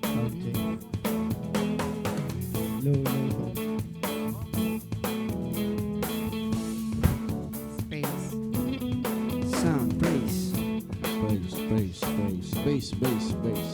Sound check. Low, low. Space. Sound, praise. Bass.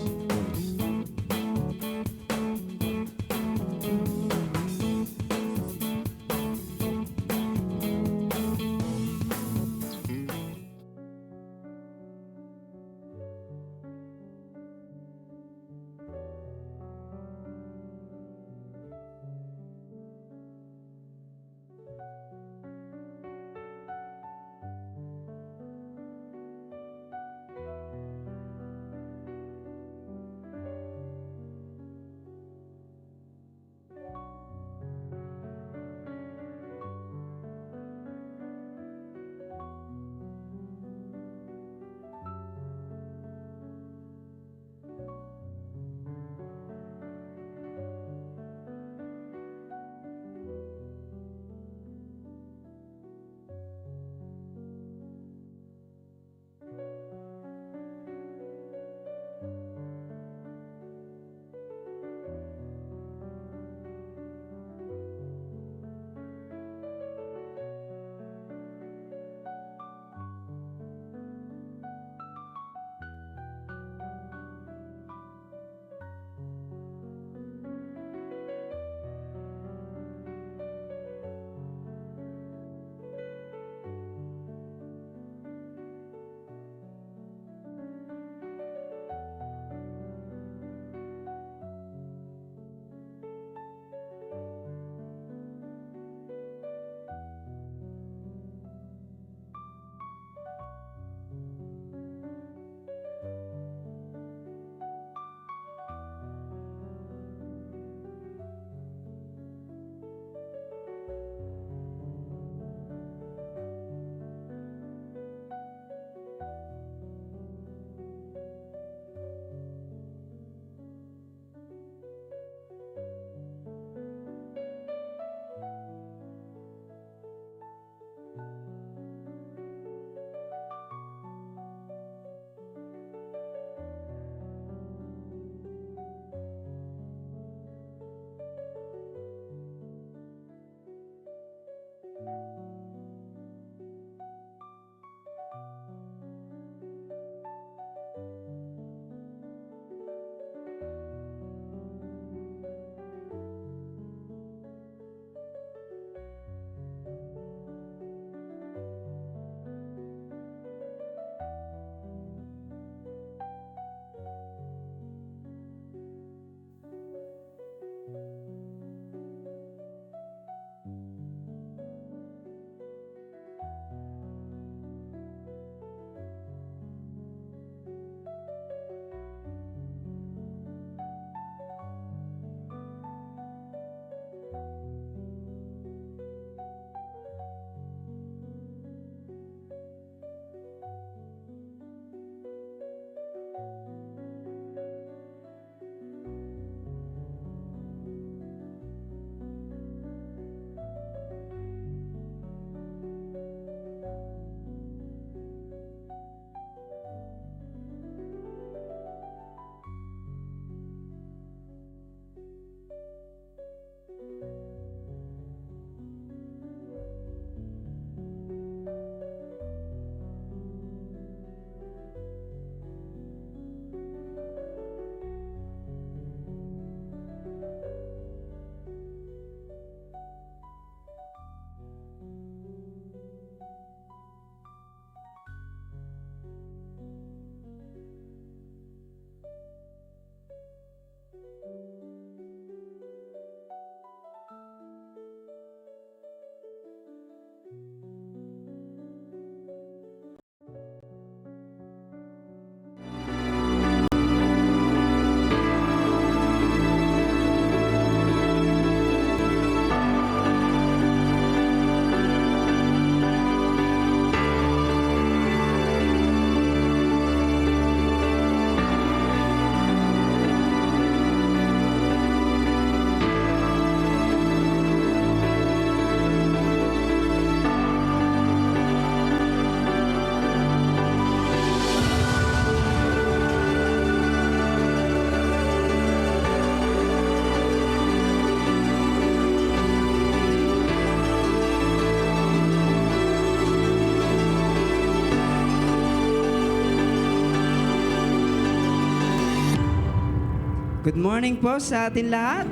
Good morning po sa atin lahat.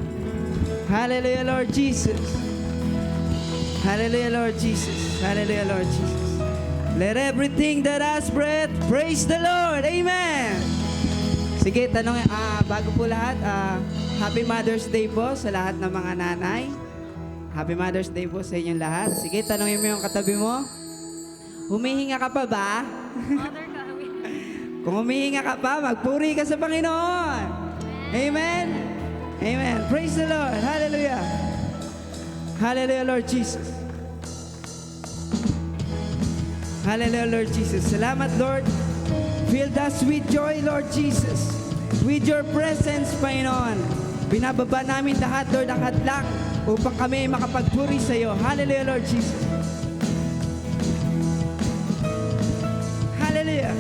Hallelujah, Lord Jesus. Hallelujah, Lord Jesus. Hallelujah, Lord Jesus. Let everything that has breath praise the Lord. Amen. Sige, tanong, bago po lahat, Happy Mother's Day po sa lahat ng mga nanay. Happy Mother's Day po sa inyong lahat. Sige, tanongin mo yung katabi mo. Humihinga ka pa ba? Kung humihinga ka pa, magpuri ka sa Panginoon. Amen. Amen. Praise the Lord. Hallelujah. Hallelujah, Lord Jesus. Hallelujah, Lord Jesus. Salamat, Lord. Fill us with joy, Lord Jesus. With your presence, Panginoon. Binababa namin lahat, Lord, ang hadlang upang kami makapagpuri sa iyo. Hallelujah, Lord Jesus. Hallelujah.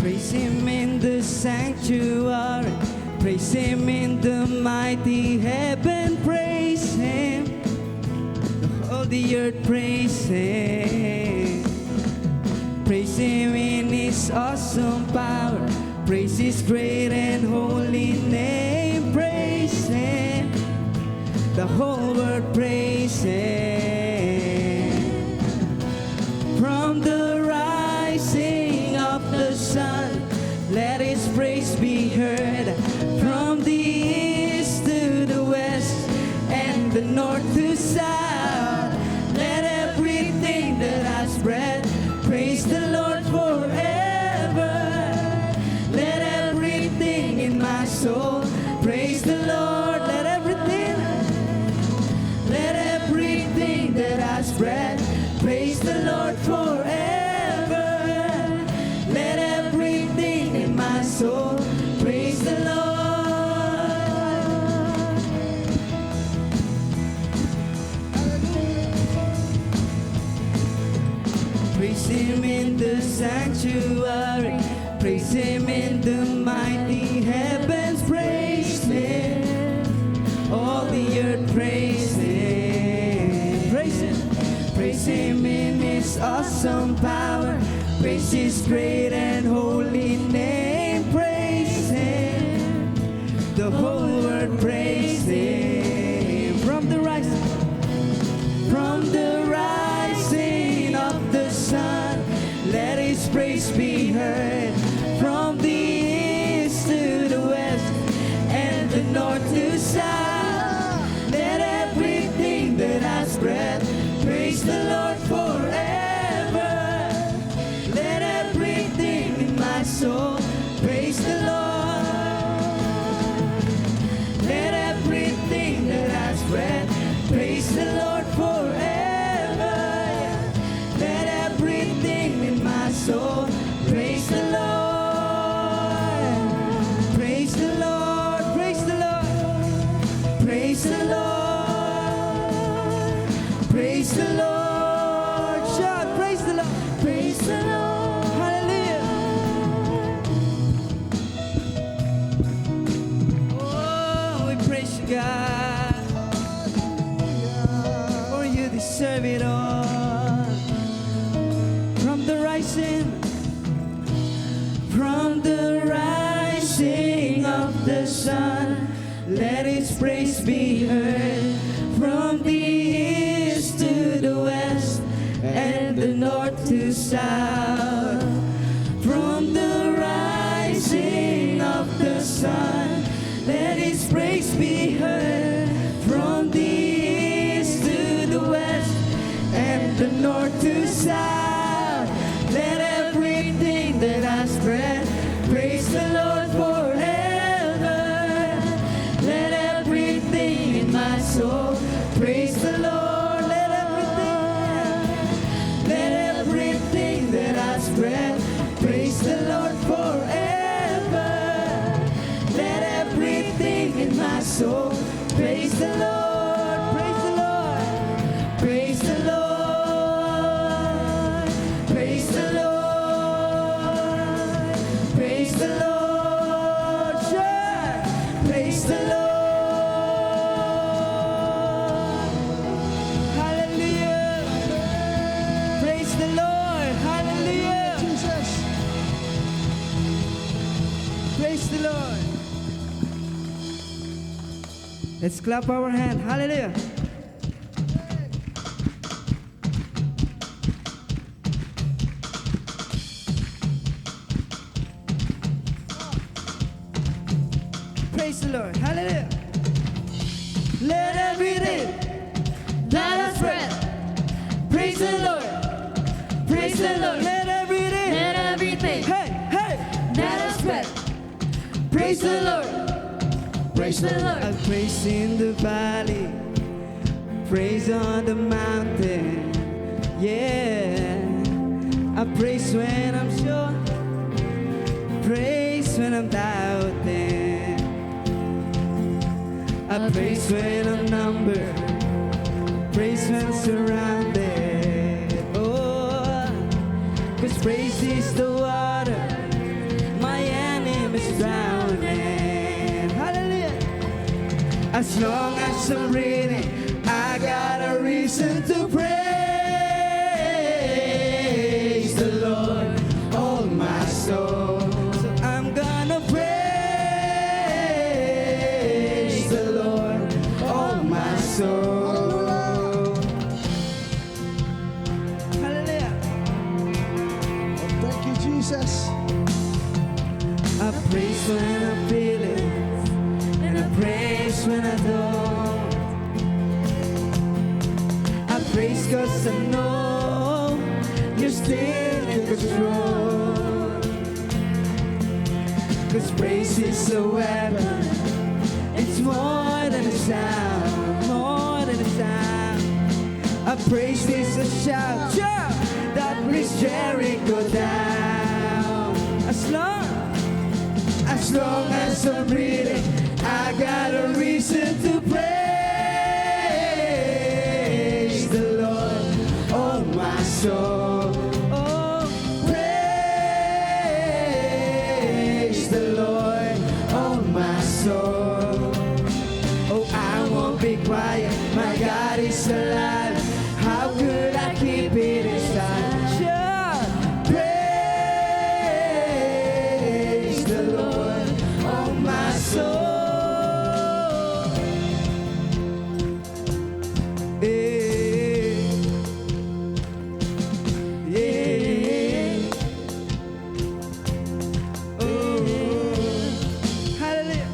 Praise Him in the sanctuary. Praise Him in the mighty heaven. Praise Him. All the earth praise Him. Praise Him in His awesome power. Praise His great and holy name. Praise Him. The whole world praise Him. From the rising of the sun, let His praise be heard. From the east to the west and the north to south, let everything that has breath praise the Lord forever. Let everything in my soul praise the Lord. Let everything that has breath praise the Lord forever. Let everything in my soul praise the Lord. Praise Him in the sanctuary. Praise Him in the mighty heavens. Praise Him. All the earth praise Him. Praise Him. Praise Him in His awesome power. Praise His great and holy name. Praise Him. The whole world praise Him. From the rising of the sun, let His praise be heard. From the east to the west and the north to south, let everything that has breath praise the Lord forever. Let everything in my soul praise the Lord. Let everything that has breath praise the Lord forever. Let everything in my soul praise the Lord. Praise the Lord. Praise the Lord. Praise the Lord. Praise the Lord. Shout, praise the Lord. Praise the Lord. Hallelujah. Oh, we praise you, God. For you deserve it all. From the rising of the sun, let His praise be heard. From the east to the west and the north to south. From the rising of the sun, let His praise be heard. From the east to the west and the north to south, let everything that has breath praise the Lord forever. Let everything in my soul praise the Lord. Let everything that has breath praise the Lord forever. Let everything in my soul praise the Lord. Praise the Lord. Praise the Lord. Praise the Lord. Praise the Lord. Sure. Praise the Lord. Hallelujah. Praise the Lord. Let's clap our hand. Hallelujah. Praise the Lord. Hallelujah. Let everything Let us pray. Praise the Lord. Praise the Lord. let everything. Let everything. Hey, hey. Let us pray. Praise the Lord. Praise the Lord. I praise in the valley, praise on the mountain. Yeah, I praise when I'm sure, praise when I'm doubting. I praise when I'm numbered, praise when surrounded. Oh, 'cause praise is the water my enemies drowning. Hallelujah. As long as I'm breathing, I got a reason to praise the Lord, oh my soul. So I'm gonna praise the Lord, oh my soul. Hallelujah. Thank you, Jesus. I praise when I feel it, and I praise when I don't. I praise 'cause I know you're still in control. 'Cause praise is a weapon, it's more than a sound, more than a sound. I praise is a shout, shout that brings Jericho down. As long as I'm breathing, I got a reason to praise the Lord, oh my soul. Oh, praise the Lord, oh my soul. Oh, I won't be quiet, my God is alive. How could I keep it inside? Shout, praise the Lord, oh my soul. Yeah, yeah. Oh, hallelujah.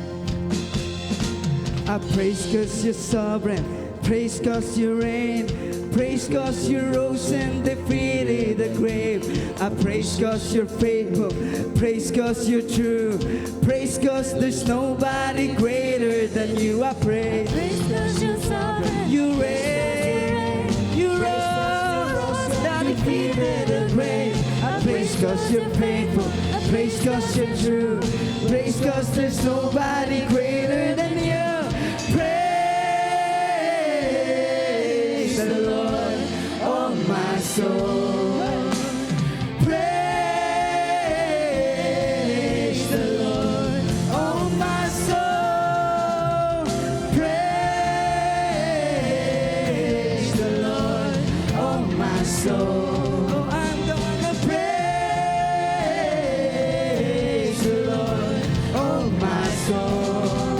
I praise 'cause you're sovereign, praise 'cause you reign, praise 'cause you rose and defeated the grave. I praise 'cause you're faithful, praise 'cause you're true, praise 'cause there's nobody greater than you. I praise. Praise 'cause you're sovereign. You reign, you rose, that defeated the grave. I praise 'cause you're faithful, praise 'cause you're true, praise 'cause there's nobody greater than you. Praise the Lord, oh my soul. Praise the Lord, oh my soul. Praise the Lord, oh my soul. Oh, I'm gonna praise the Lord, oh my soul.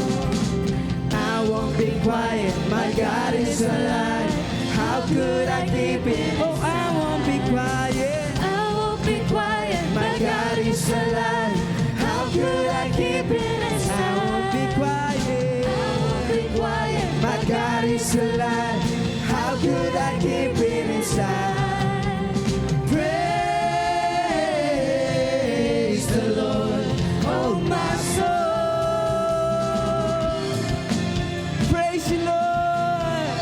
I won't be quiet, my God is alive. How could I keep it? Oh, I won't be quiet. I won't be quiet. My God is alive. How could I keep it inside? I won't be quiet. I won't be quiet. My God is alive. How could I keep it inside? Praise the Lord, oh my soul. Praise the Lord.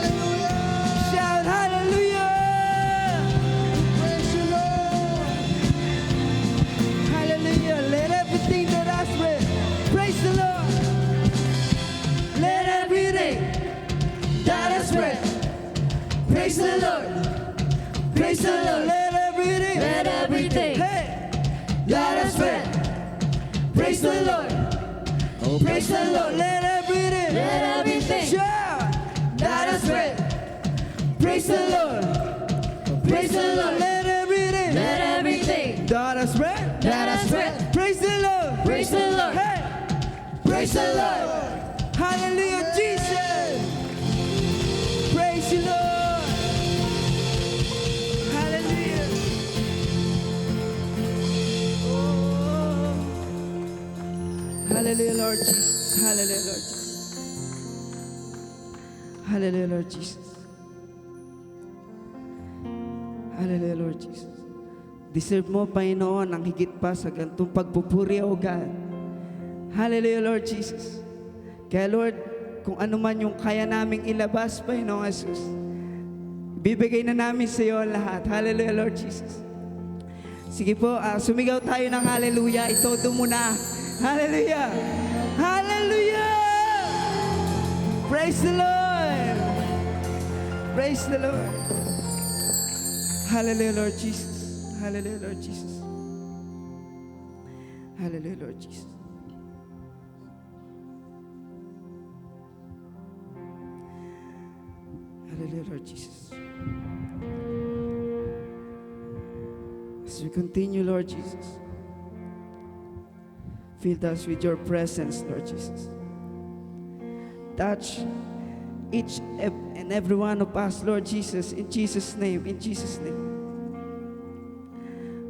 Shout hallelujah. Praise you, Lord. Hallelujah. Let everything that has breath praise the Lord. Let everything that has breath praise the Lord. Praise the Lord. Let everything. Let everything. Hey. That has breath praise the Lord. Oh, Praise the Lord. Let everything. Let everything. Shout. That has breath praise the Lord. Praise the Lord. Let everything. Let everything. That has breath. That has breath. Praise the Lord. Praise the Lord. Hey. Praise the Lord. Hallelujah, Jesus. Hallelujah, Lord Jesus. Hallelujah, Lord Jesus. Hallelujah, Lord Jesus. Hallelujah, Lord Jesus. Deserve mo, Panginoon, ang higit pa sa gantong pagpupuri, O God. Hallelujah, Lord Jesus. Kaya, Lord, kung ano man yung kaya naming ilabas, Panginoong Jesus, bibigay na namin sa iyo lahat. Hallelujah, Lord Jesus. Sige po, sumigaw tayo ng hallelujah. Itodo mo na. Hallelujah! Hallelujah! Praise the Lord! Praise the Lord! Hallelujah, Lord Jesus. Hallelujah, Lord Jesus. Hallelujah, Lord Jesus. Hallelujah, Lord Jesus. As we continue, Lord Jesus, fill us with your presence, Lord Jesus. Touch each and every one of us, Lord Jesus, in Jesus' name, in Jesus' name.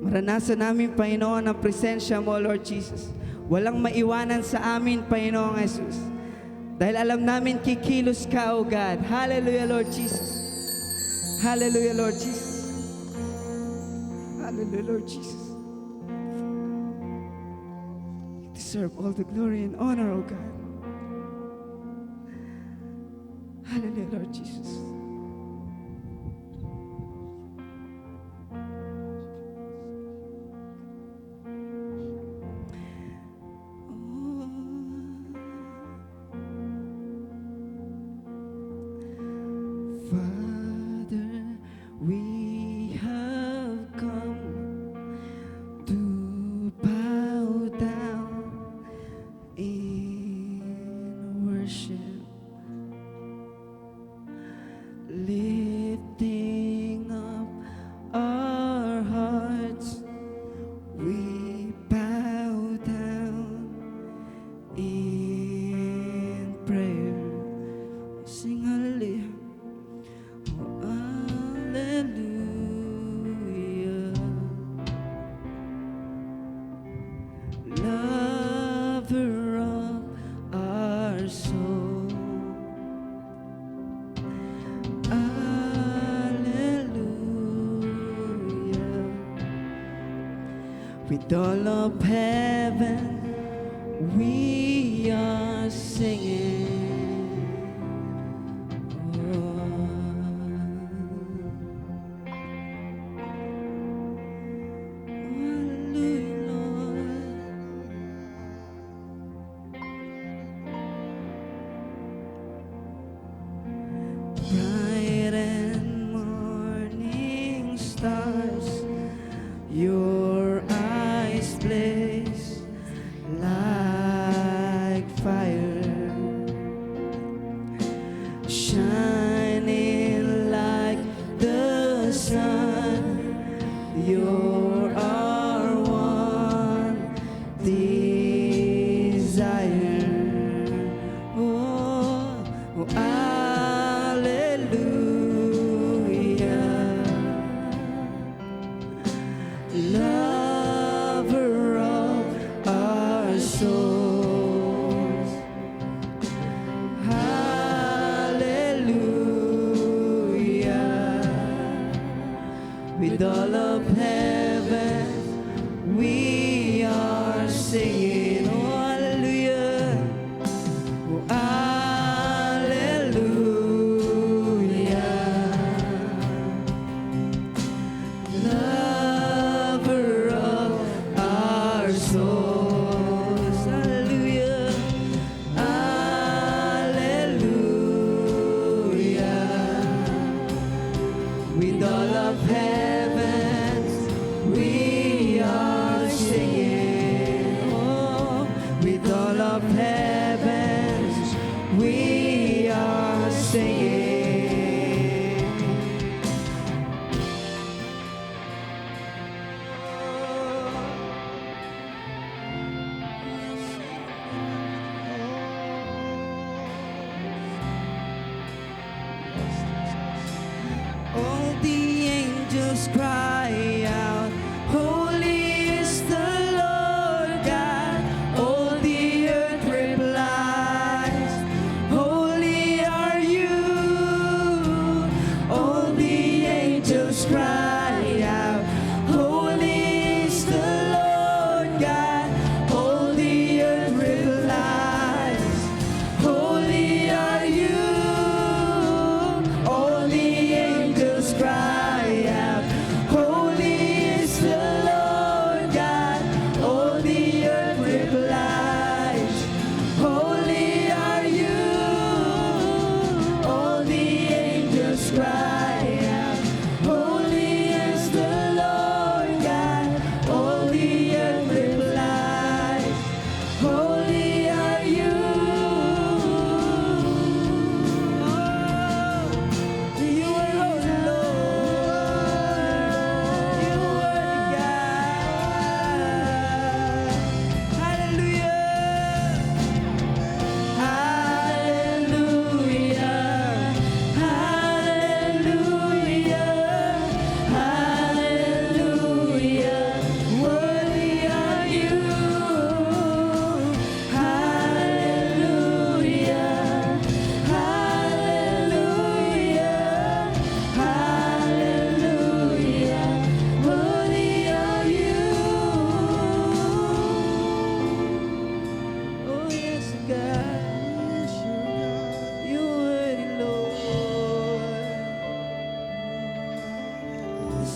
Maranasan namin, Panginoon, ang presensya mo, Lord Jesus. Walang maiwanan sa amin, Panginoong Jesus. Dahil alam namin kikilos ka, O God. Hallelujah, Lord Jesus. Hallelujah, Lord Jesus. Hallelujah, Lord Jesus. You deserve all the glory and honor, O God. Hallelujah, Lord Jesus. Father, we have come to bow down in worship, lifting up our hearts. We bow down in prayer. Sing hallelujah. Oh, hallelujah. Lover of our soul. Hallelujah. With all of heaven, we are singing. Hallelujah, Lord. Bright and morning stars, your eyes blaze like fire, shining like the sun. You're our one desire. Oh, oh, hallelujah. Lover of our souls. Hallelujah. With all of heaven, we are singing. Oh, hallelujah. Oh, hallelujah. Lover of our souls. Hallelujah. Hallelujah. With all of heavens, we are singing. Oh, with all of heavens, we are singing. All the angels cry out, holy is the Lord God. All the earth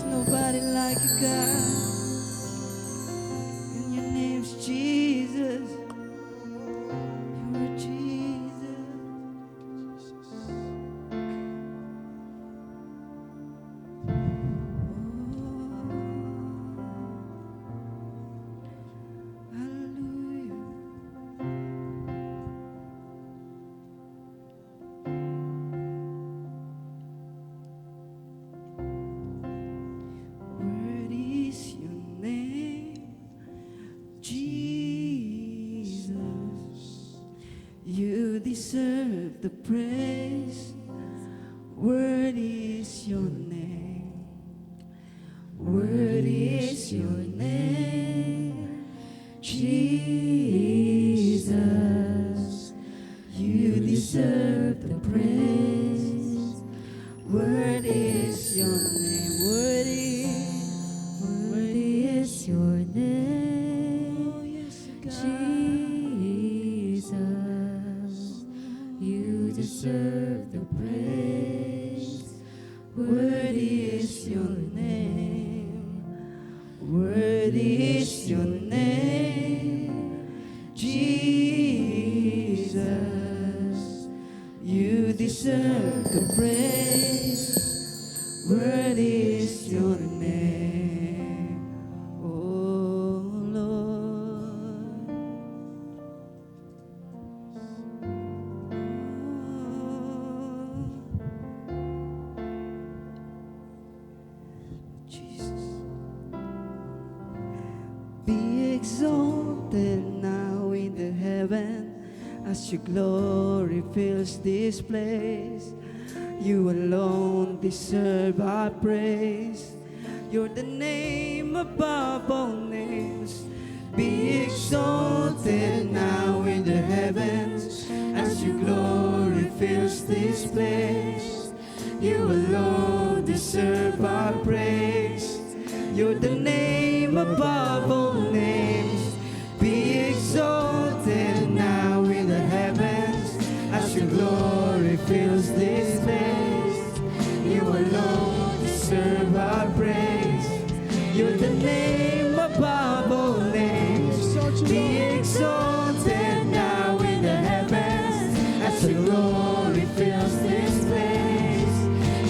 There's nobody like you, God. And your name's Jesus. You're Jesus. Oh, hallelujah. Word is your name, Jesus. You deserve the praise. Word is your name. Word is your name, Jesus. You deserve the praise. Word is your name. Word is your name, Oh, yes, God. Jesus. You deserve the praise. Word is your name. Word is your name, Jesus. You deserve the praise. Word is your name, oh Lord. Jesus. Be exalted now in the heaven as your glory fills this place. You alone deserve our praise. You're the name above all names. Be exalted now in the heavens as your glory fills this place. You alone deserve our praise. You're the name above all names. Be exalted now in the heavens as your glory fills this place. You alone deserve our praise. You're the name above all names. Be exalted now in the heavens as your glory fills this place.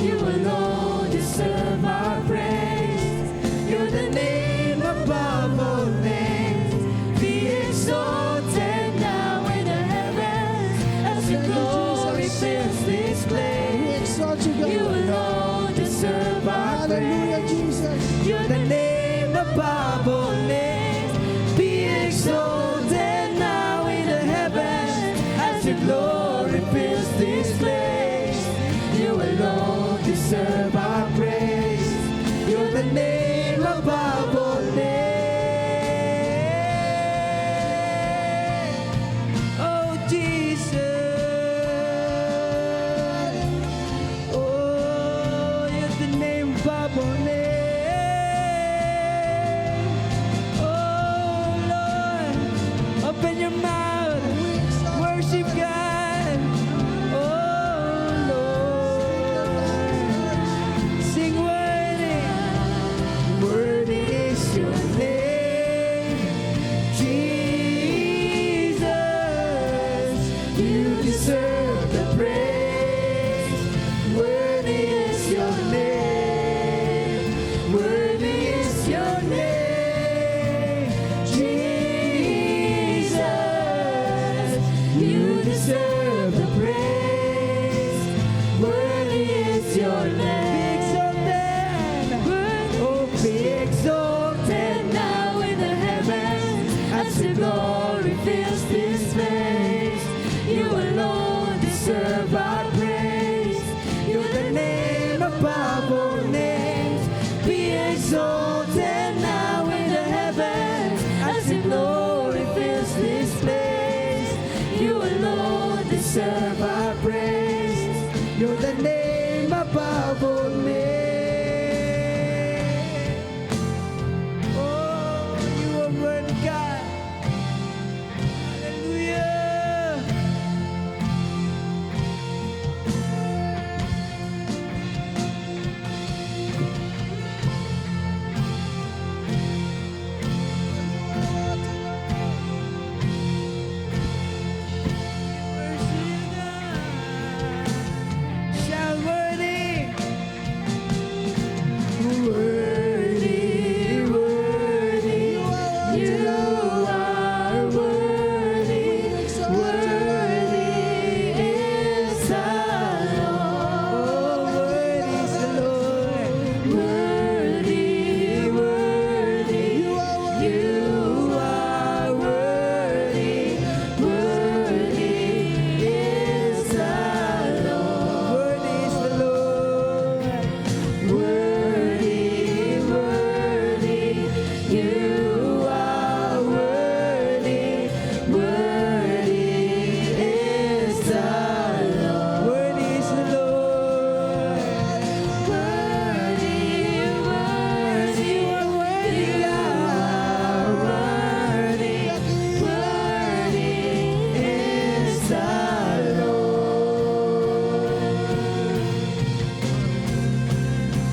You alone deserve our praise. You're the name above all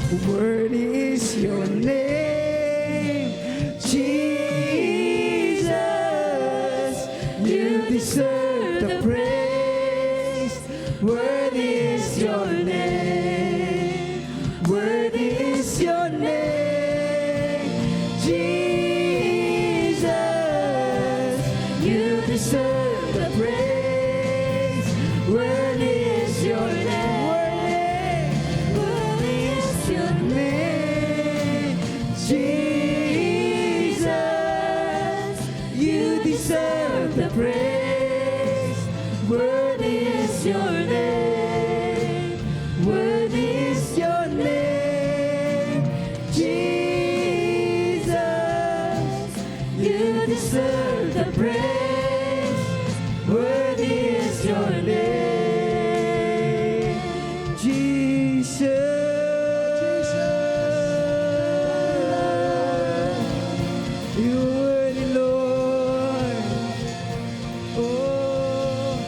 Worthy is your name, Jesus. You deserve the praise. Worthy is your name. Worthy is your name, Jesus. You deserve the praise. Worthy is your name. Worthy is your name, Jesus. You deserve the praise. Worthy is your name. Worthy is your name, Jesus. You deserve the praise. Worthy is your name, Jesus. You're worthy, Lord. Oh.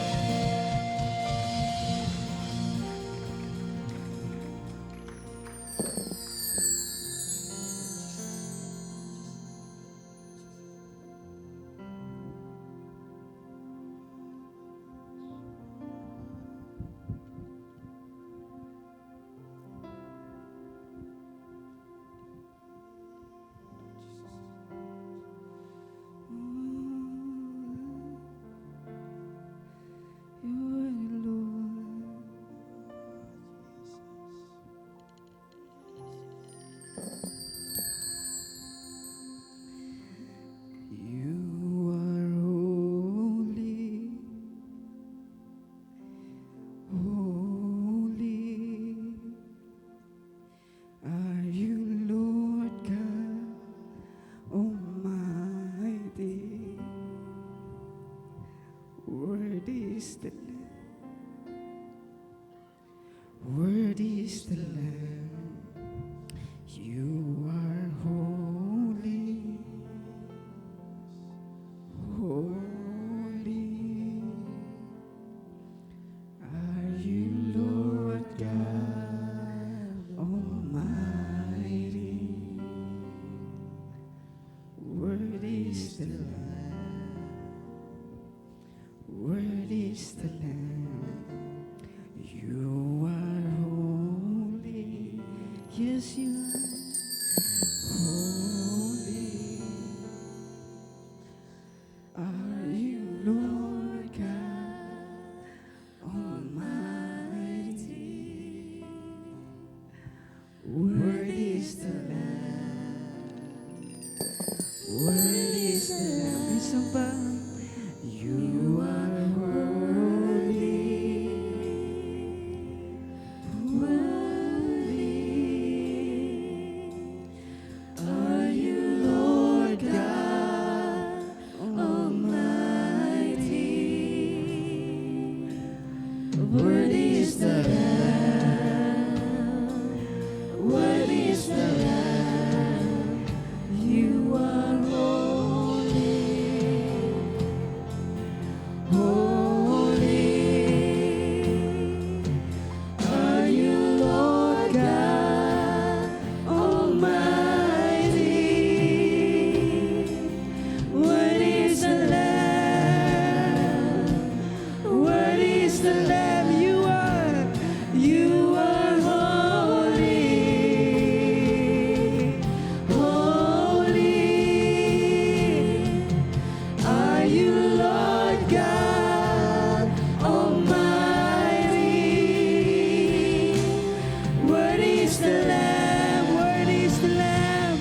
You are holy, holy are you, Lord God Almighty. Worthy is the Lamb. Worthy is the Lamb. You are holy, holy are you, Lord God Almighty. Worthy is the Lamb. Worthy is the Lamb. You are holy. Yes, you are. Holy are you, Lord God Almighty. Worthy is the Lamb. Worthy is the Lamb. Isang pa. You are holy. Are you, Lord God Almighty? Worthy is the Lamb. Worthy is the Lamb. You are holy. Holy are you, Lord God Almighty. Worthy is the Lamb. Worthy is the Lamb. You are holy. Holy are you, Lord God Almighty. Worthy is the Lamb. Worthy is the Lamb.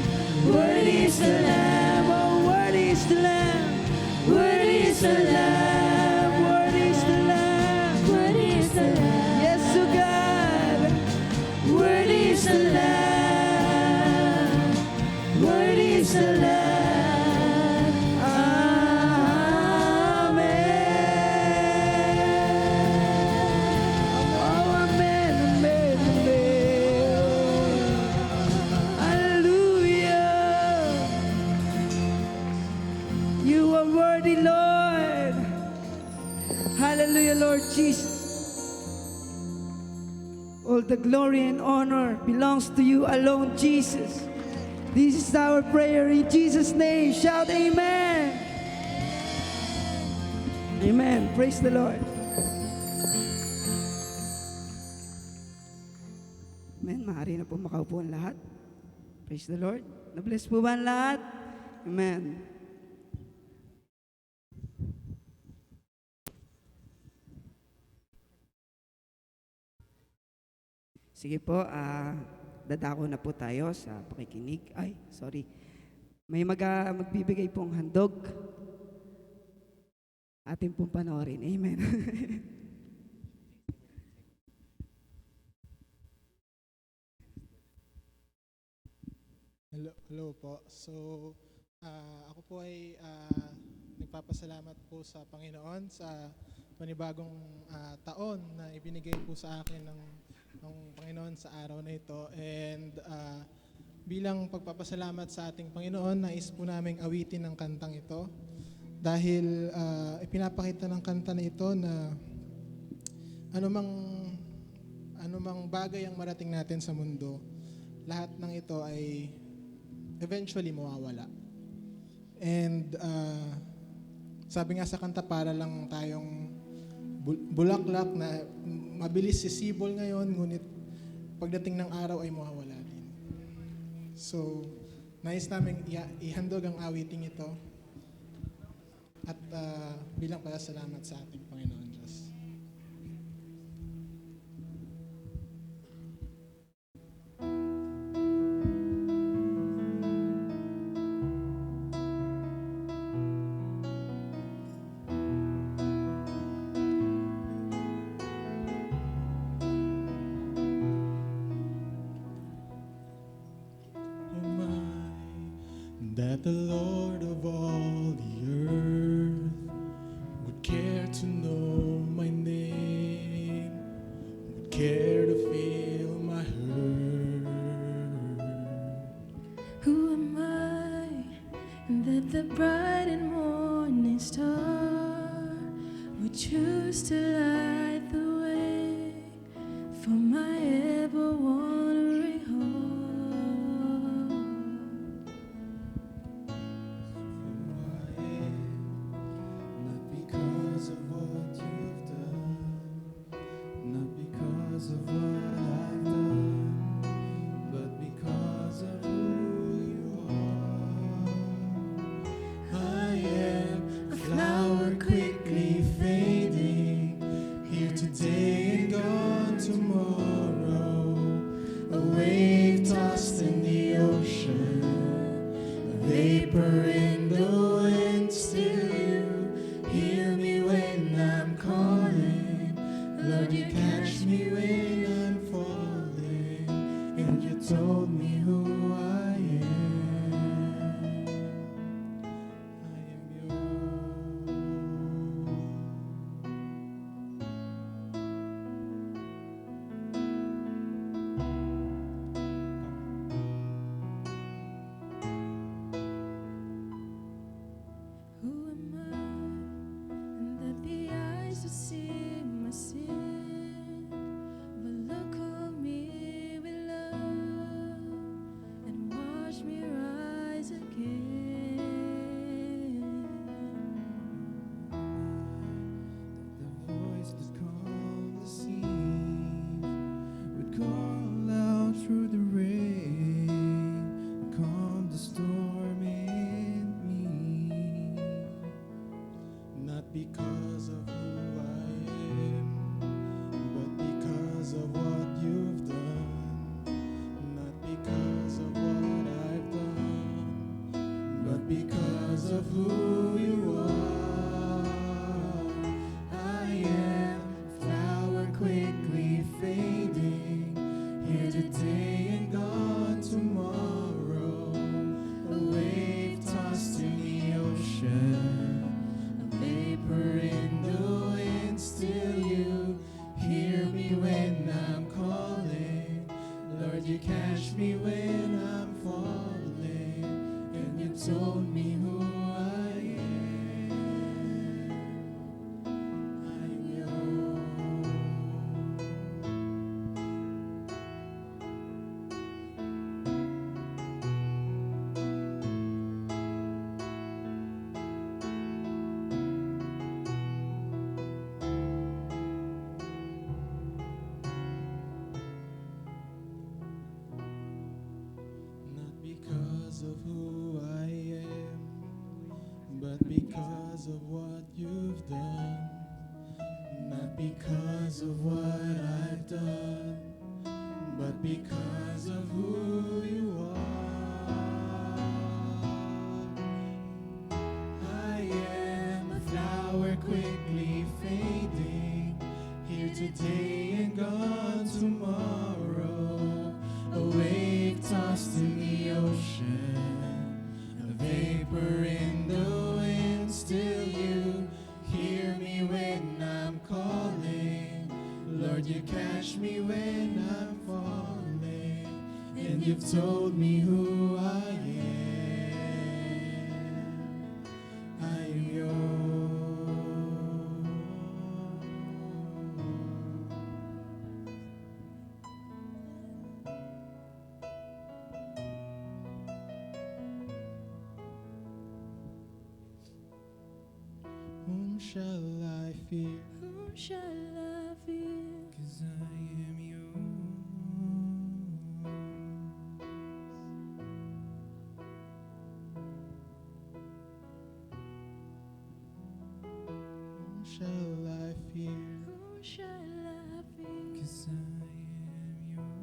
Worthy is the Lamb. Oh, worthy is the Lamb. Worthy is the Lamb. Worthy is the Lamb. Worthy is the Lamb. Yes, oh God. Worthy is the Lamb. Worthy is the Lamb. Amen. Oh, amen, amen, amen. Hallelujah. You are worthy, Lord. Hallelujah, Lord Jesus. All the glory and honor belongs to you alone, Jesus. This is our prayer in Jesus' name. Shout amen. Amen. Praise the Lord. Amen. Maaari na po makaupo ang lahat. Praise the Lord. Na-bless po ba ang lahat? Amen. Sige po, dadako na po tayo sa pakikinig. Ay, sorry. May magbibigay pong handog. Atin pong panoorin. Amen. Hello po. So, ako po ay nagpapasalamat po sa Panginoon sa panibagong taon na ibinigay po sa akin ng Panginoon sa araw na ito. And bilang pagpapasalamat sa ating Panginoon, nais po naming awitin ang kantang ito dahil ipinapakita ng kanta na ito na anumang bagay ang marating natin sa mundo, lahat ng ito ay eventually mawawala. And sabi nga sa kanta, para lang tayong bulaklak na mabilis sisibol ngayon, ngunit pagdating ng araw ay mawawala din. So, nais namin ihandog ang awiting ito at bilang pasalamat sa ating Panginoon Diyos. That the Lord of all the earth would care to know my name, would care to feel my hurt. Who am I that the bright and morning star would choose to light the way for my ever wandering heart? Not because of what you've done, not because of what I've done, but because of who you are. I am a flower quickly fading, here today and gone tomorrow, a wave tossed in the ocean, a vapor in the wind. Still you hear me when I'm calling, Lord, you catch me when I'm falling, and you told me who I am. I am yours. Who am I that the eyes would see my sin, but look on me with love and watch me rise again? The voice that calmed the seas would call out through the rain and calm the storm in me. Not because of who I am, but because of what you've done. Not because of what I've done, but because of who you are. I am a flower quickly fading, here today and gone tomorrow, a wave tossed in the ocean, a vapor in the wind. Still you hear me when I'm calling, Lord, you catch me when I'm falling, and you told me who I am. I am yours. because of who I am, but because of what you've done. Not because of what I've done, but because of who you are. I am a flower quickly fading, here today and gone tomorrow. A wave tossed in the ocean, a vapor in the wind. Still you hear me when I'm calling. Lord, you catch me when I'm falling, and you've told me who I am. I am yours. Whom shall I fear? Whom shall I fear? 'Cause I am yours. Whom shall I fear? Whom shall I fear? 'Cause I am yours.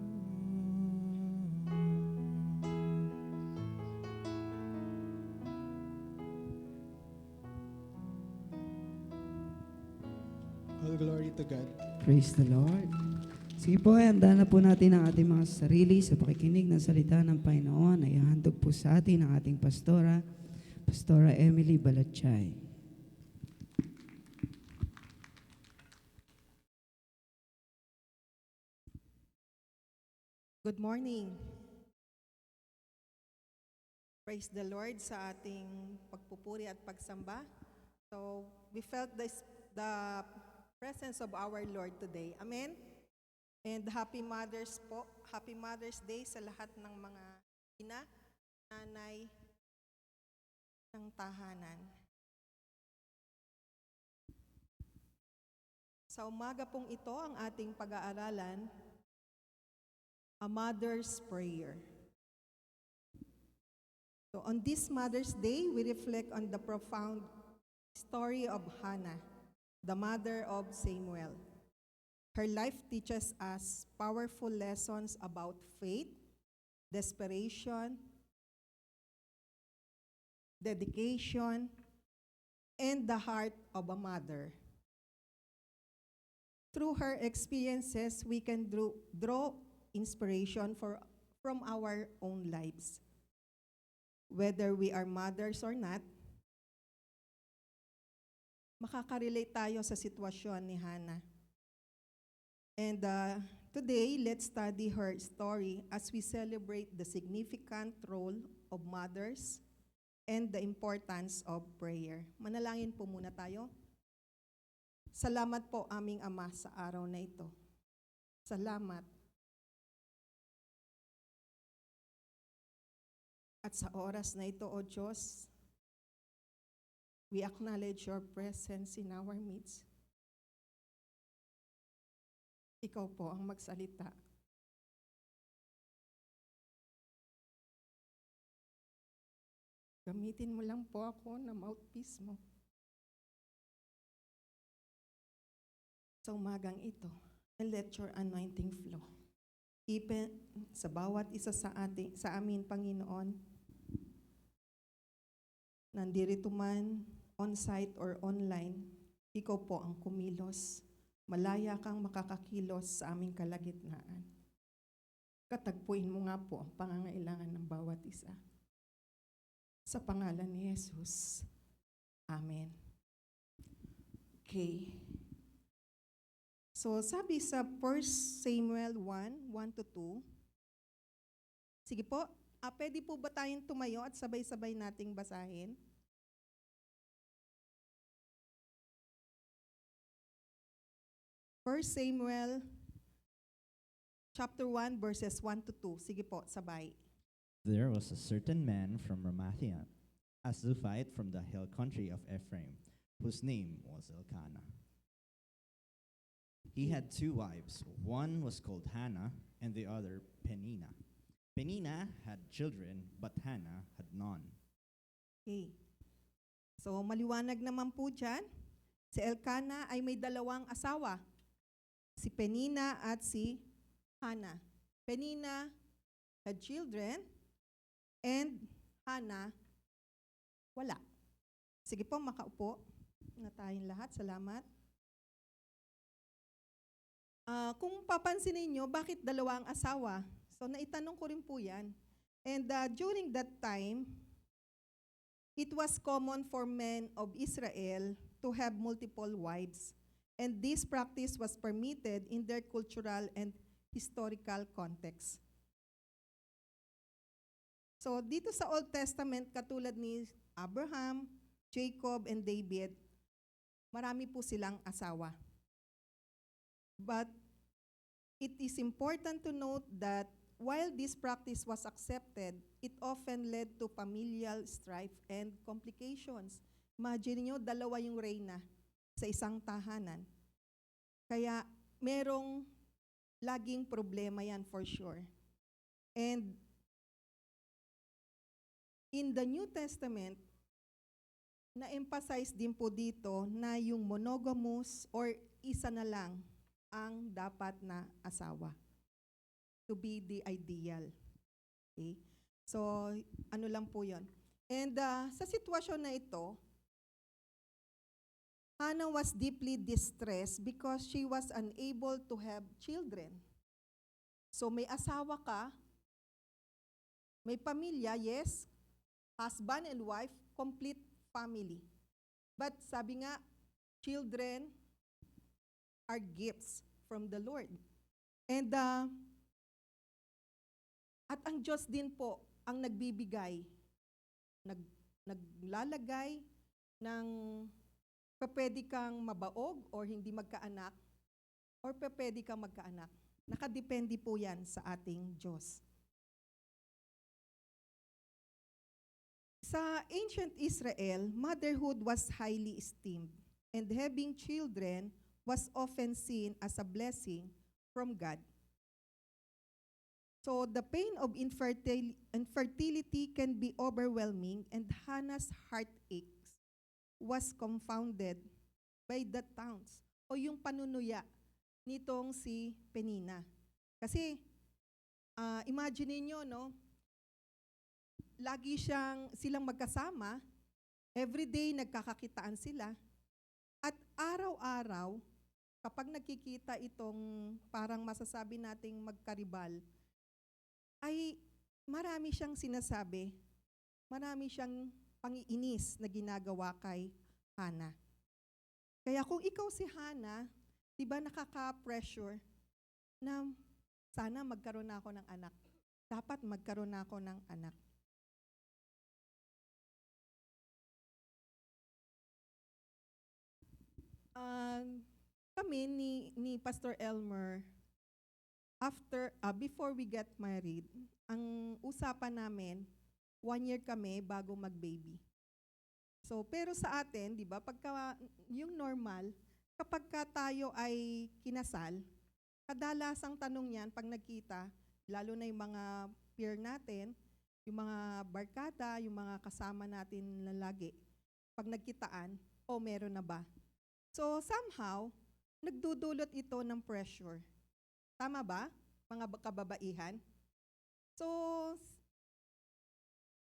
All glory to God. Praise the Lord. Sige po, handa na po natin ang ating mga sarili sa pakikinig ng salita ng Panginoon. Ay handog po sa atin ang ating pastora, Pastora Emily Balatchay. Good morning. Praise the Lord sa ating pagpupuri at pagsamba. So, we felt the presence of our Lord today. Amen? And happy Mother's po. Happy Mother's Day sa lahat ng mga ina, nanay ng tahanan. Sa umaga pong ito, ang ating pag-aaralan, A Mother's Prayer. So on this Mother's Day, we reflect on the profound story of Hannah, the mother of Samuel. Her life teaches us powerful lessons about faith, desperation, dedication, and the heart of a mother. Through her experiences, we can draw inspiration from our own lives. Whether we are mothers or not, makaka-relate tayo sa sitwasyon ni Hannah. And today, let's study her story as we celebrate the significant role of mothers and the importance of prayer. Manalangin po muna tayo. Salamat po aming Ama sa araw na ito. Salamat. At sa oras na ito, O Diyos, we acknowledge your presence in our midst. Ikaw po ang magsalita. Gamitin mo lang po ako na mouthpiece mo. Sa umagang ito, and let your anointing flow. Even sa bawat isa sa amin, Panginoon, nandirito man, on-site or online, ikaw po ang kumilos. Malaya kang makakakilos sa aming kalagitnaan. Katagpuin mo nga po ang pangangailangan ng bawat isa. Sa pangalan ni Jesus. Amen. Okay. So, sabi sa 1 Samuel 1:1-2, sige po, pwede po ba tayong tumayo at sabay-sabay nating basahin? First Samuel chapter 1 verses 1-2. Sige po, sabay. There was a certain man from Ramathaim, a Zuphite from the hill country of Ephraim, whose name was Elkanah. He had two wives. One was called Hannah, and the other Peninnah. Penina had children, but Hannah had none. Okay. So, maliwanag naman po dyan. Si Elkanah ay may dalawang asawa. Si Penina at si Hannah. Penina had children and Hannah wala. Sige po, makaupo na tayong lahat. Salamat. Kung papansinin nyo, bakit dalawa ang asawa? So, naitanong ko rin po yan. And during that time, it was common for men of Israel to have multiple wives. And this practice was permitted in their cultural and historical context. So, dito sa Old Testament, katulad ni Abraham, Jacob, and David, marami po silang asawa. But it is important to note that while this practice was accepted, it often led to familial strife and complications. Imagine nyo, dalawa yung reyna sa isang tahanan. Kaya merong laging problema yan for sure. And in the New Testament, na-emphasize din po dito na yung monogamous or isa na lang ang dapat na asawa to be the ideal. Okay? So, ano lang po yon. And sa sitwasyon na ito, Hannah was deeply distressed because she was unable to have children. So, may asawa ka, may pamilya, yes, husband and wife, complete family. But sabi nga, children are gifts from the Lord. And at ang Diyos din po ang nagbibigay, naglalagay ng pwede kang mabaog or hindi magkaanak or pwede kang magkaanak. Nakadepende po yan sa ating Diyos. Sa ancient Israel, motherhood was highly esteemed, and having children was often seen as a blessing from God. So the pain of infertility can be overwhelming, and Hannah's heartache was confounded by the taunts o yung panunuya nitong si Penina. Kasi imagine niyo, no? Lagi silang magkasama, everyday nagkakakitaan sila, at araw-araw, kapag nakikita itong parang masasabi nating magkaribal, ay marami siyang sinasabi, marami siyang pangiinis na ginagawa kay Hannah. Kaya kung ikaw si Hannah, di ba nakaka-pressure na sana magkaroon na ako ng anak. Dapat magkaroon na ako ng anak. Kami ni Pastor Elmer, before we get married, ang usapan namin, 1 year kami bago mag-baby. So, pero sa atin, di ba, pagka yung normal, kapag tayo ay kinasal, kadalasang tanong yan pag nagkita, lalo na yung mga peer natin, yung mga barkada, yung mga kasama natin na lagi, pag nagkitaan, meron na ba? So, somehow, nagdudulot ito ng pressure. Tama ba, mga kababaihan? So,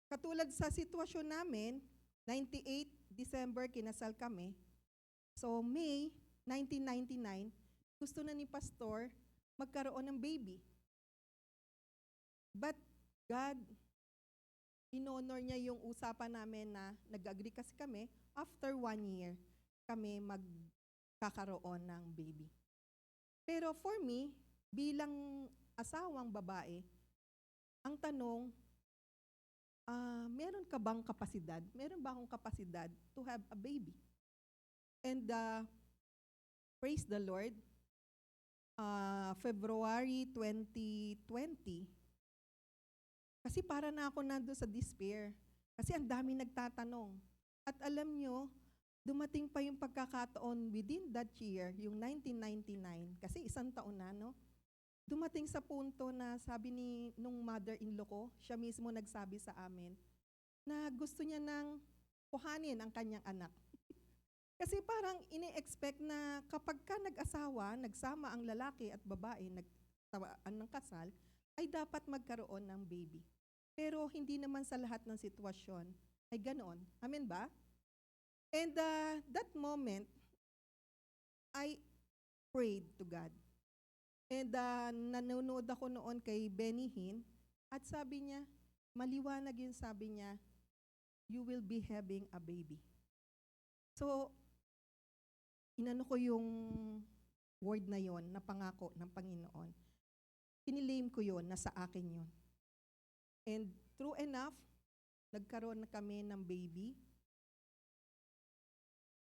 katulad sa sitwasyon namin, 98 December kinasal kami. So, May 1999, gusto na ni Pastor magkaroon ng baby. But God, in-honor niya yung usapan namin na nag-agree kasi kami, after 1 year, kami magkakaroon ng baby. Pero for me, bilang asawang babae, ang tanong, meron ka bang kapasidad? Meron ba akong kapasidad to have a baby? And praise the Lord, February 2020, kasi para na ako nando sa despair. Kasi ang dami nagtatanong. At alam nyo, dumating pa yung pagkakataon within that year, yung 1999, kasi 1 taon na, no? dumating sa punto na sabi nung mother-in-law ko, siya mismo nagsabi sa amin, na gusto niya nang kuhanin ang kanyang anak. Kasi parang ini-expect na kapag ka nag-asawa, nagsama ang lalaki at babae, nagtawaan ng kasal, ay dapat magkaroon ng baby. Pero hindi naman sa lahat ng sitwasyon ay ganoon. Amen ba? And that moment, I prayed to God. And nanonood ako noon kay Benny Hinn at sabi niya, maliwanag yun, sabi niya, you will be having a baby. So, inano ko yung word na yon na pangako ng Panginoon. Kinilame ko yon na sa akin yon. And true enough, nagkaroon na kami ng baby.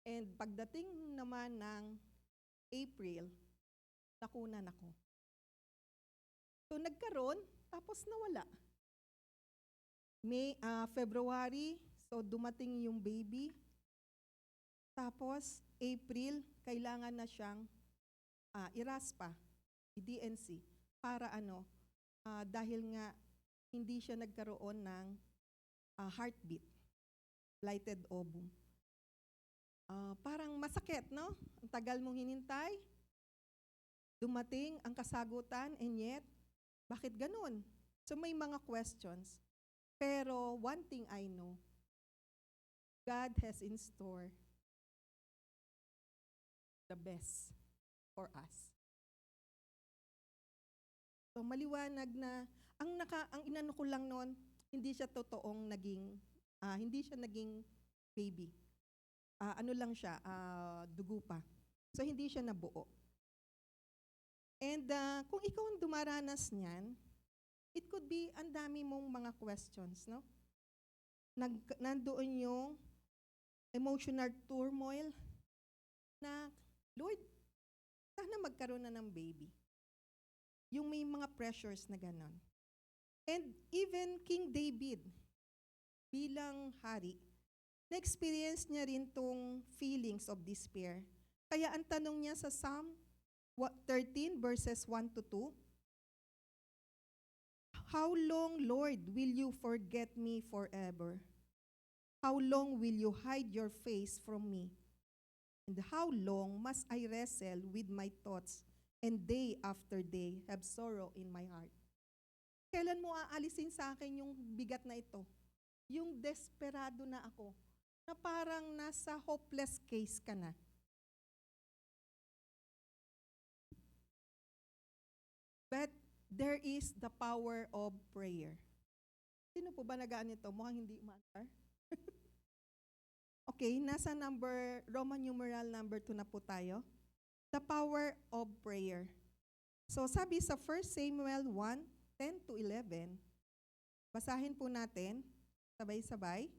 And pagdating naman ng April, nakunan ako. So nagkaroon, tapos nawala. February, so dumating yung baby. Tapos April, kailangan na siyang iraspa, i-DNC, para dahil nga hindi siya nagkaroon ng heartbeat, blighted ovum. Parang masakit, no? Ang tagal mong hinintay, dumating ang kasagutan, and yet, bakit ganun? So may mga questions. Pero one thing I know, God has in store the best for us. So maliwanag na, ang inano ko lang noon, hindi siya totoong hindi siya naging baby. Ano lang siya, dugo pa. So hindi siya nabuo. And kung ikaw ang dumaranas niyan, it could be ang dami mong mga questions, no? Nandoon yung emotional turmoil na, Lord, sana magkaroon na ng baby. Yung may mga pressures na ganon. And even King David, bilang hari, na-experience niya rin tong feelings of despair. Kaya ang tanong niya sa Psalm 13 verses 1 to 2, how long, Lord, will you forget me forever? How long will you hide your face from me? And how long must I wrestle with my thoughts and day after day have sorrow in my heart? Kailan mo aalisin sa akin yung bigat na ito? Yung desperado na ako, na parang nasa hopeless case ka na. But there is the power of prayer. Sino po ba nagaan ito? Mukhang hindi umanswer. Okay, nasa Roman numeral number 2 na po tayo. The power of prayer. So sabi sa 1 Samuel 1:10 to 11, basahin po natin, sabay-sabay.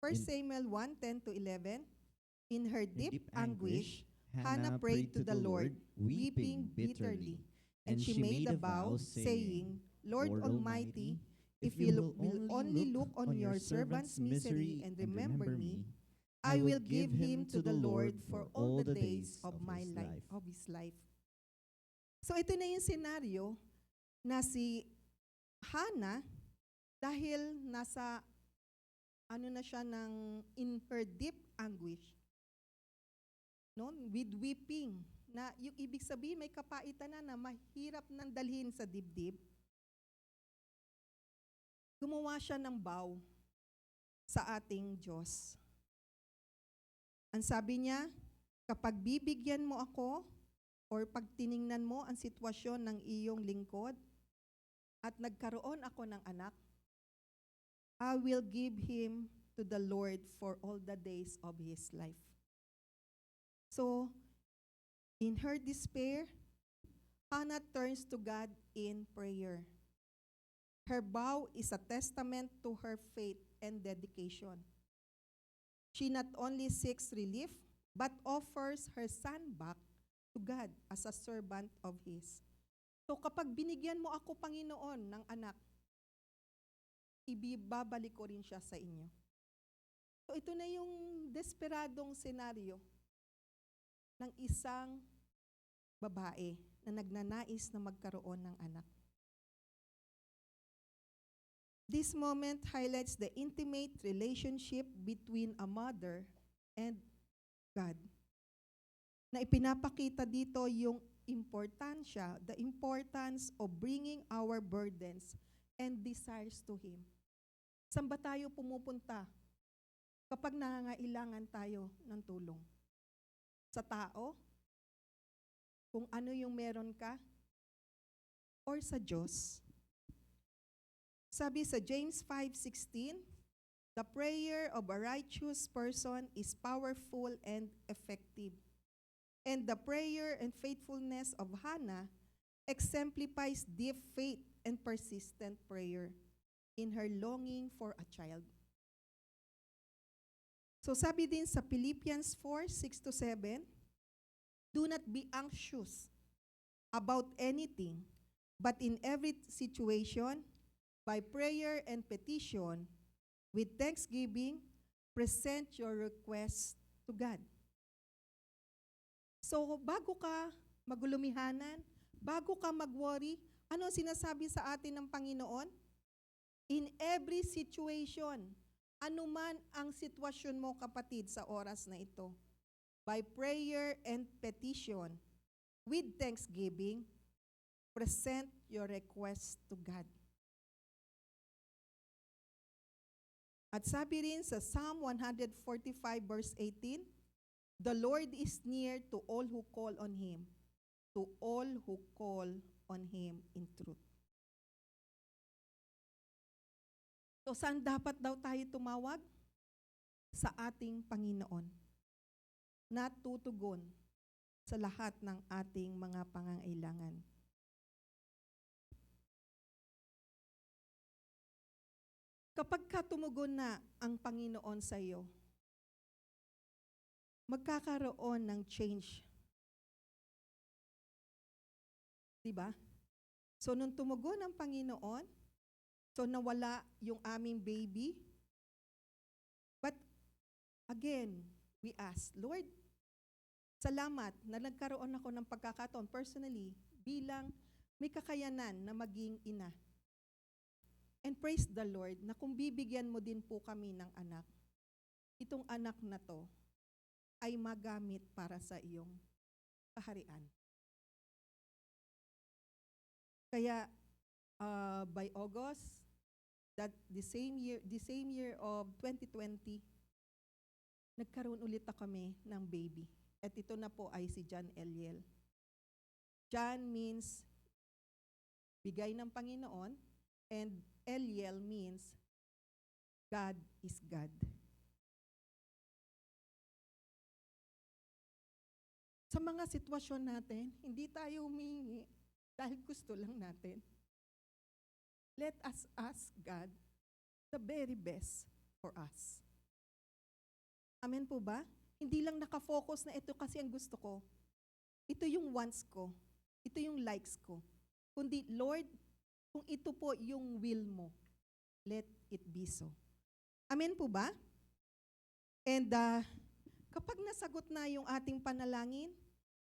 1 Samuel 1:10 to 11, in her deep anguish, Hannah prayed to the Lord, weeping bitterly. And she made a vow, saying, Lord Almighty, if you will only look on your servant's misery and remember me, I will give him to the Lord for all the days of my life, of his life. So ito na yung senaryo na si Hannah, dahil nasa na siya in her deep anguish, no? With weeping, na yung ibig sabihin may kapaitan na mahirap nang dalhin sa dibdib. Gumawa siya ng vow sa ating Diyos. Ang sabi niya, kapag bibigyan mo ako or pag tiningnan mo ang sitwasyon ng iyong lingkod at nagkaroon ako ng anak, I will give him to the Lord for all the days of his life. So, in her despair, Hannah turns to God in prayer. Her vow is a testament to her faith and dedication. She not only seeks relief, but offers her son back to God as a servant of His. So kapag binigyan mo ako, Panginoon, ng anak, ibabalik ko rin siya sa inyo. So ito na yung desperadong senaryo ng isang babae na nagnanais na magkaroon ng anak. This moment highlights the intimate relationship between a mother and God. Na ipinapakita dito yung importansya, the importance of bringing our burdens and desires to Him. Saan ba tayo pumupunta kapag nangangailangan tayo ng tulong? Sa tao? Kung ano yung meron ka? Or sa Diyos? Sabi sa James 5:16, the prayer of a righteous person is powerful and effective. And the prayer and faithfulness of Hannah exemplifies deep faith and persistent prayer in her longing for a child. So sabi din sa Philippians 4:6-7, do not be anxious about anything, but in every situation, by prayer and petition, with thanksgiving, present your requests to God. So, bago ka magulumihanan, bago ka mag-worry, ano ang sinasabi sa atin ng Panginoon? In every situation, anuman ang sitwasyon mo, kapatid, sa oras na ito, by prayer and petition, with thanksgiving, present your request to God. At sabi rin sa Psalm 145 verse 18, the Lord is near to all who call on Him, to all who call on Him in truth. So saan dapat daw tayo tumawag? Sa ating Panginoon, na tutugon sa lahat ng ating mga pangangailangan. Kapag ka tumugon na ang Panginoon sa iyo, magkakaroon ng change. Diba? So, nung tumugon ang Panginoon, so nawala yung aming baby, but again, we ask, Lord, salamat na nagkaroon ako ng pagkakataon personally bilang may kakayanan na maging ina. And praise the Lord na kung bibigyan mo din po kami ng anak, itong anak na to ay magamit para sa iyong kaharian. Kaya by August, that the same year of 2020, nagkaroon ulit na kami ng baby. At ito na po ay si John Eliel. John means bigay ng Panginoon, and Eliel means God is God. Sa mga sitwasyon natin, hindi tayo humingi dahil gusto lang natin. Let us ask God the very best for us. Amen po ba? Hindi lang nakafocus na ito kasi ang gusto ko. Ito yung wants ko. Ito yung likes ko. Kundi, Lord, kung ito po yung will mo, let it be so. Amen po ba? And kapag nasagot na yung ating panalangin,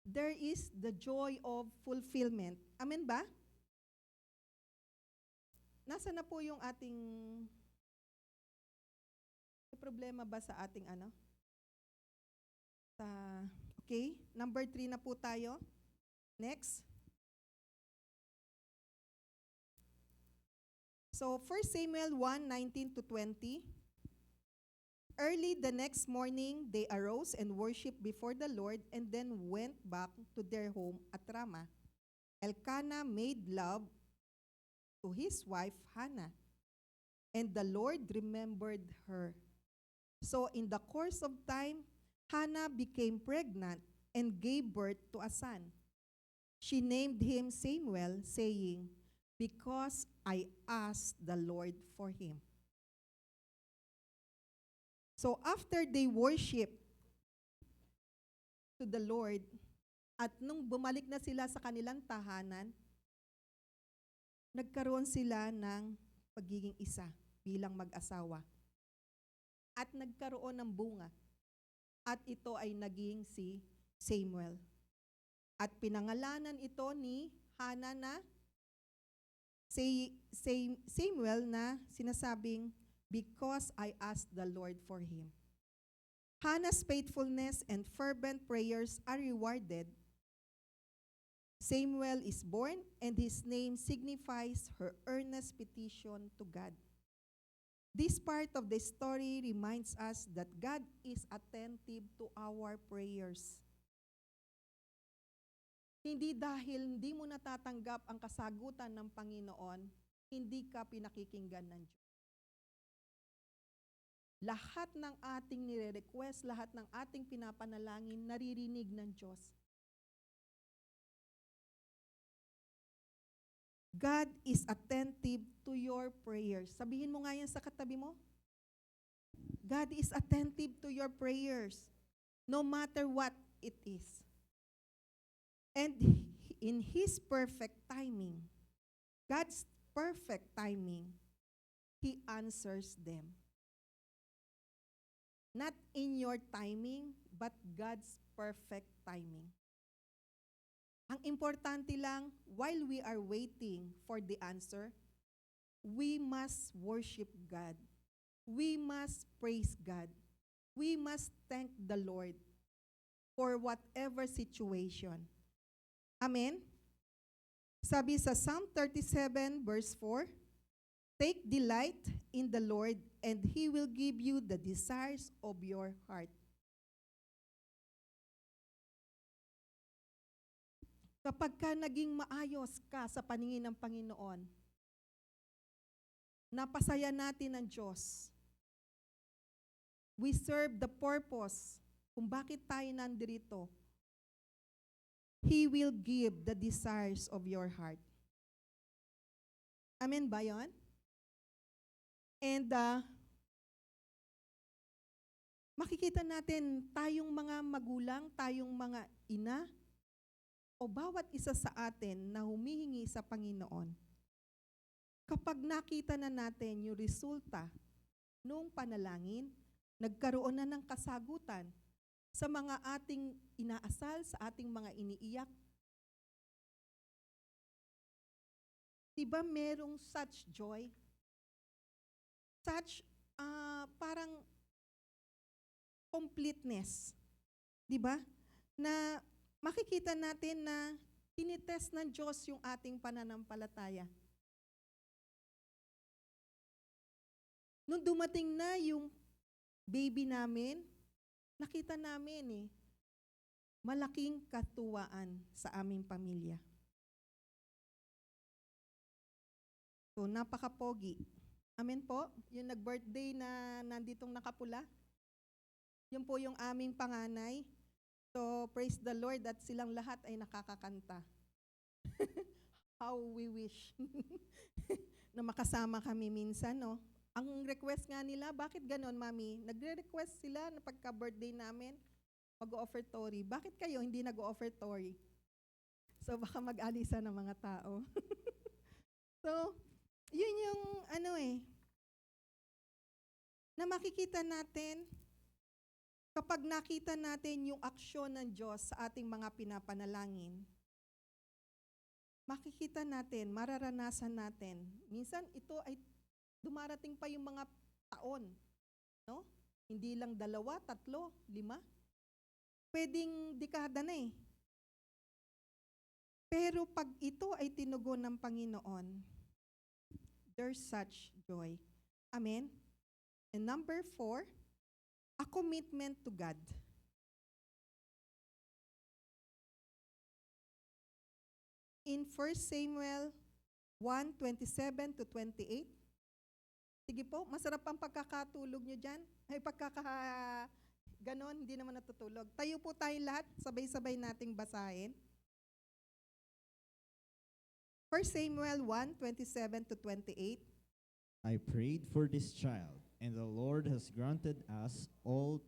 there is the joy of fulfillment. Amen ba? Nasa na po yung ating, may problema ba sa ating ano? Okay, number 3 na po tayo. Next. So 1 Samuel 1:19-20. Early the next morning, they arose and worshipped before the Lord and then went back to their home at Ramah. Elkanah made love to his wife Hannah, and the Lord remembered her. So in the course of time, Hannah became pregnant and gave birth to a son. She named him Samuel, saying, because I asked the Lord for him. So after they worshiped to the Lord, at nung bumalik na sila sa kanilang tahanan, nagkaroon sila ng pagiging isa bilang mag-asawa. At nagkaroon ng bunga. At ito ay naging si Samuel. At pinangalanan ito ni Hannah na Samuel na sinasabing, because I asked the Lord for him. Hannah's faithfulness and fervent prayers are rewarded. Samuel is born, and his name signifies her earnest petition to God. This part of the story reminds us that God is attentive to our prayers. Hindi dahil hindi mo natatanggap ang kasagutan ng Panginoon, hindi ka pinakikinggan ng Diyos. Lahat ng ating nire-request, lahat ng ating pinapanalangin, naririnig ng Diyos. God is attentive to your prayers. Sabihin mo nga yan sa katabi mo. God is attentive to your prayers, no matter what it is. And in His perfect timing, God's perfect timing, He answers them. Not in your timing, but God's perfect timing. Ang importante lang, while we are waiting for the answer, we must worship God. We must praise God. We must thank the Lord for whatever situation. Amen? Sabi sa Psalm 37 verse 4, take delight in the Lord, and He will give you the desires of your heart. Kapag ka naging maayos ka sa paningin ng Panginoon, napasaya natin ang Diyos. We serve the purpose kung bakit tayo nandirito. He will give the desires of your heart. Amen ba yun? And makikita natin tayong mga magulang, tayong mga ina, o bawat isa sa atin na humihingi sa Panginoon. Kapag nakita na natin yung resulta noong panalangin, nagkaroon na ng kasagutan sa mga ating inaasal, sa ating mga iniiyak. Diba merong such joy? Such parang completeness. Diba? Na makikita natin na tinitest ng Diyos yung ating pananampalataya. Nung dumating na yung baby namin, nakita namin malaking katuwaan sa aming pamilya. So, napaka-pogi. Amen po? Yung nag-birthday na nanditong nakapula, yun po yung aming panganay. So, praise the Lord that silang lahat ay nakakakanta. How we wish na makasama kami minsan, no? Ang request nga nila, bakit ganon, Mami? Nagre-request sila na pagka-birthday namin, mag-offertory. Bakit kayo hindi nag-offertory? So, baka mag-alisa ng mga tao. So, yun yung na makikita natin. Kapag nakita natin yung aksyon ng Diyos sa ating mga pinapanalangin, makikita natin, mararanasan natin. Minsan ito ay dumarating pa yung mga taon, no? Hindi lang 2, 3, 5. Pwedeng dekada na eh. Pero pag ito ay tinugon ng Panginoon, there's such joy. Amen? And number 4, a commitment to God. In 1 Samuel 1:27 to 28, sige po, masarap ang pagkakatulog nyo dyan. Ay, ganon, hindi naman natutulog. Tayo po tayo lahat, sabay-sabay nating basahin. 1 Samuel 1:27 to 28. I prayed for this child, and the Lord has granted us all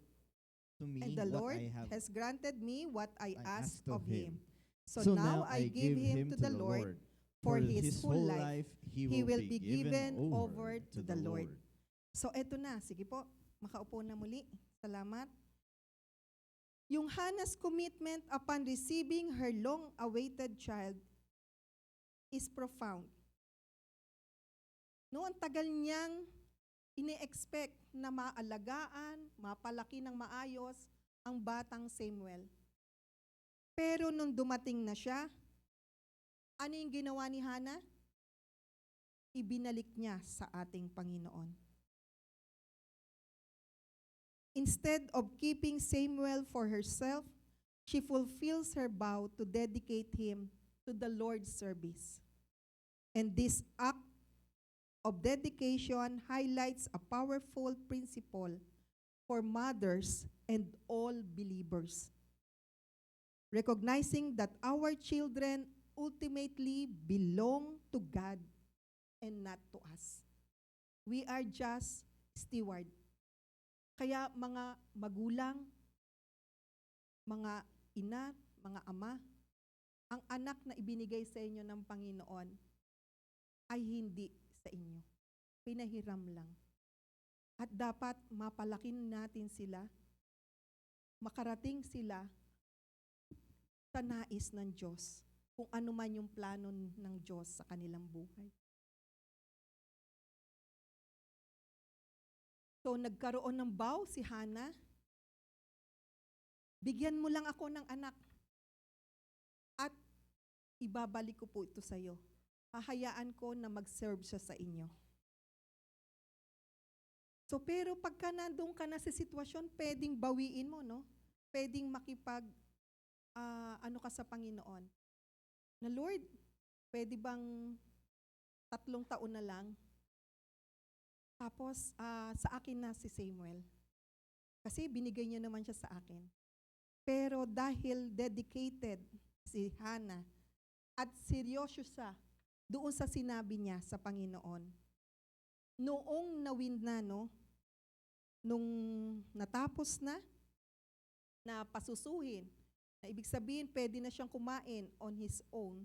to me And the what Lord I have has granted me what I asked of him. him. So now I give him to the Lord. For his whole life, he will be given over to the Lord. So eto na, sige po, makaupo na muli. Salamat. Yung Hannah's commitment upon receiving her long-awaited child is profound. No, ang tagal niyang ini-expect na maalagaan, mapalaki ng maayos ang batang Samuel. Pero nung dumating na siya, ano yung ginawa ni Hannah? Ibinalik niya sa ating Panginoon. Instead of keeping Samuel for herself, she fulfills her vow to dedicate him to the Lord's service. And this act of dedication highlights a powerful principle for mothers and all believers. Recognizing that our children ultimately belong to God and not to us. We are just steward. Kaya mga magulang, mga ina, mga ama, ang anak na ibinigay sa inyo ng Panginoon ay hindi sa inyo. Pinahiram lang. At dapat mapalakin natin sila, makarating sila sa nais ng Diyos, kung ano man yung plano ng Diyos sa kanilang buhay. So, nagkaroon ng vow si Hannah, bigyan mo lang ako ng anak at ibabalik ko po ito sa iyo. Hahayaan ko na mag-serve siya sa inyo. So, pero pagka nandun ka na sa sitwasyon, pwedeng bawiin mo, no? Pwedeng ano ka sa Panginoon. Na Lord, pwede bang 3 taon na lang? Tapos, sa akin na si Samuel. Kasi binigay niya naman siya sa akin. Pero dahil dedicated si Hannah at seryoso siya doon sa sinabi niya sa Panginoon, noong nawin na, no, nung natapos na pasusuhin, na ibig sabihin pwede na siyang kumain on his own,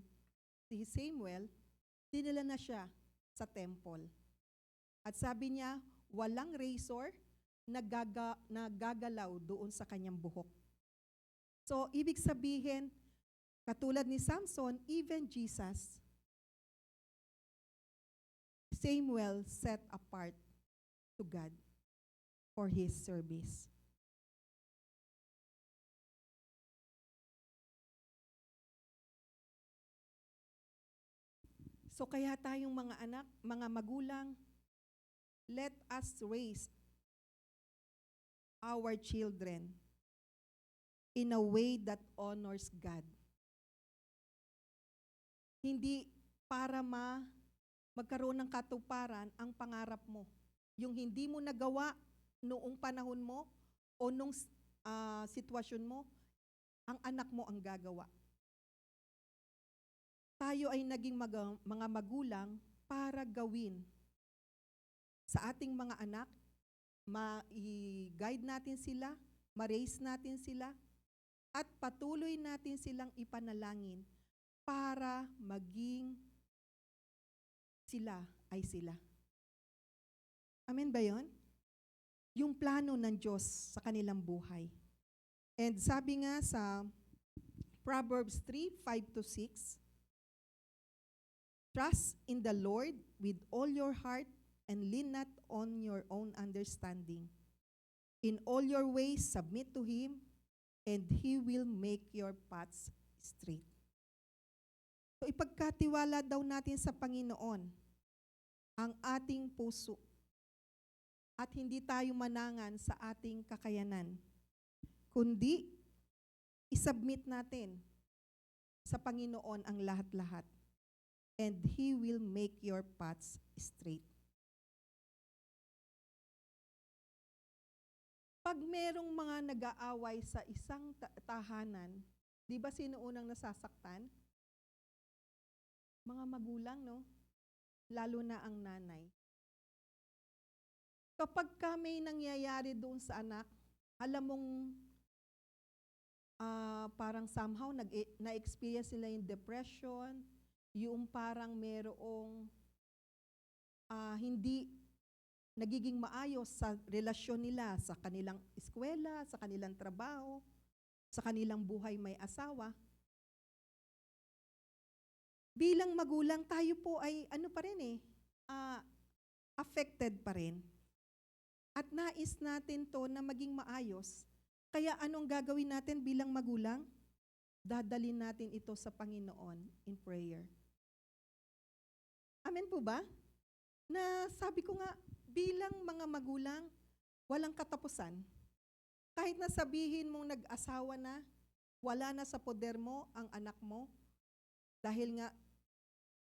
si Samuel, dinala na siya sa temple. At sabi niya, walang razor na gagalaw doon sa kanyang buhok. So, ibig sabihin, katulad ni Samson, even Jesus, Samuel set apart to God for his service. So, kaya tayong mga anak, mga magulang, let us raise our children in a way that honors God. Hindi para magkaroon ng katuparan ang pangarap mo. Yung hindi mo nagawa noong panahon mo o nung sitwasyon mo, ang anak mo ang gagawa. Tayo ay naging mga magulang para gawin sa ating mga anak, ma-guide natin sila, ma-raise natin sila, at patuloy natin silang ipanalangin para maging sila ay sila. Amen ba yun? Yung plano ng Diyos sa kanilang buhay. And sabi nga sa Proverbs 3:5-6, trust in the Lord with all your heart and lean not on your own understanding. In all your ways, submit to Him, and He will make your paths straight. So ipagkatiwala daw natin sa Panginoon ang ating puso at hindi tayo manangan sa ating kakayanan, kundi isubmit natin sa Panginoon ang lahat-lahat, and He will make your paths straight. Pag merong mga nag-aaway sa isang tahanan, di ba sino unang nasasaktan? Mga magulang, no? Lalo na ang nanay. Kapag may nangyayari doon sa anak, alam mong parang somehow na-experience nila yung depression, yung parang merong hindi nagiging maayos sa relasyon nila sa kanilang eskwela, sa kanilang trabaho. sa kanilang buhay may asawa. Bilang magulang, tayo po ay affected pa rin. At nais natin to na maging maayos. Kaya anong gagawin natin bilang magulang? Dadalhin natin ito sa Panginoon in prayer. Amen po ba? Na sabi ko nga, bilang mga magulang, walang katapusan. Kahit na sabihin mong nag-asawa na, wala na sa poder mo ang anak mo. Dahil nga,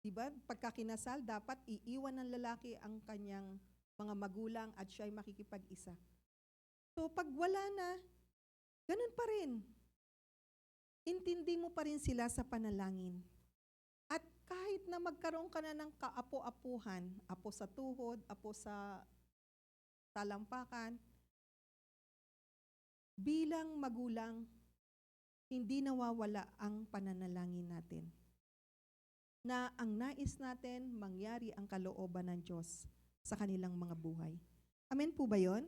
diba, pagkakinasal, dapat iiwan ng lalaki ang kanyang mga magulang at siya ay makikipag-isa. So pag wala na, ganun pa rin. Intindi mo pa rin sila sa panalangin. At kahit na magkaroon ka na ng kaapo-apuhan, apo sa tuhod, apo sa talampakan, bilang magulang, hindi nawawala ang pananalangin natin. Na ang nais natin, mangyari ang kalooban ng Diyos sa kanilang mga buhay. Amen po ba yun?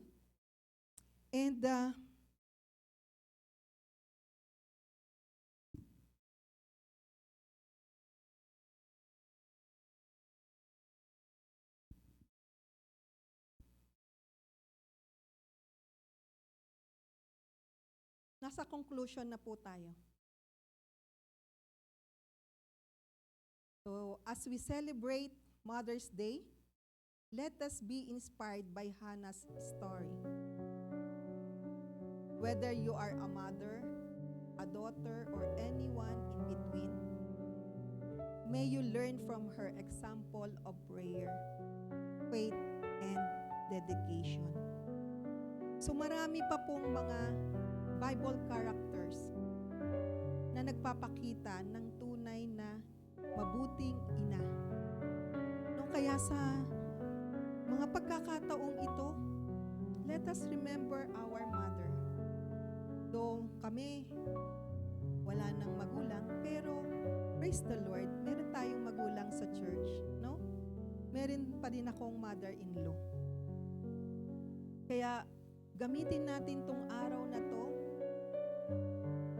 And nasa conclusion na po tayo. So, as we celebrate Mother's Day, let us be inspired by Hannah's story. Whether you are a mother, a daughter, or anyone in between, may you learn from her example of prayer, faith, and dedication. So marami pa pong mga Bible characters na nagpapakita ng tunay na mabuting ina. No, kaya sa mga pagkakataong ito, let us remember our mother. Though kami, wala nang magulang, pero praise the Lord, meron tayong magulang sa church, no? Meron pa din akong mother-in-law. Kaya gamitin natin tong araw na to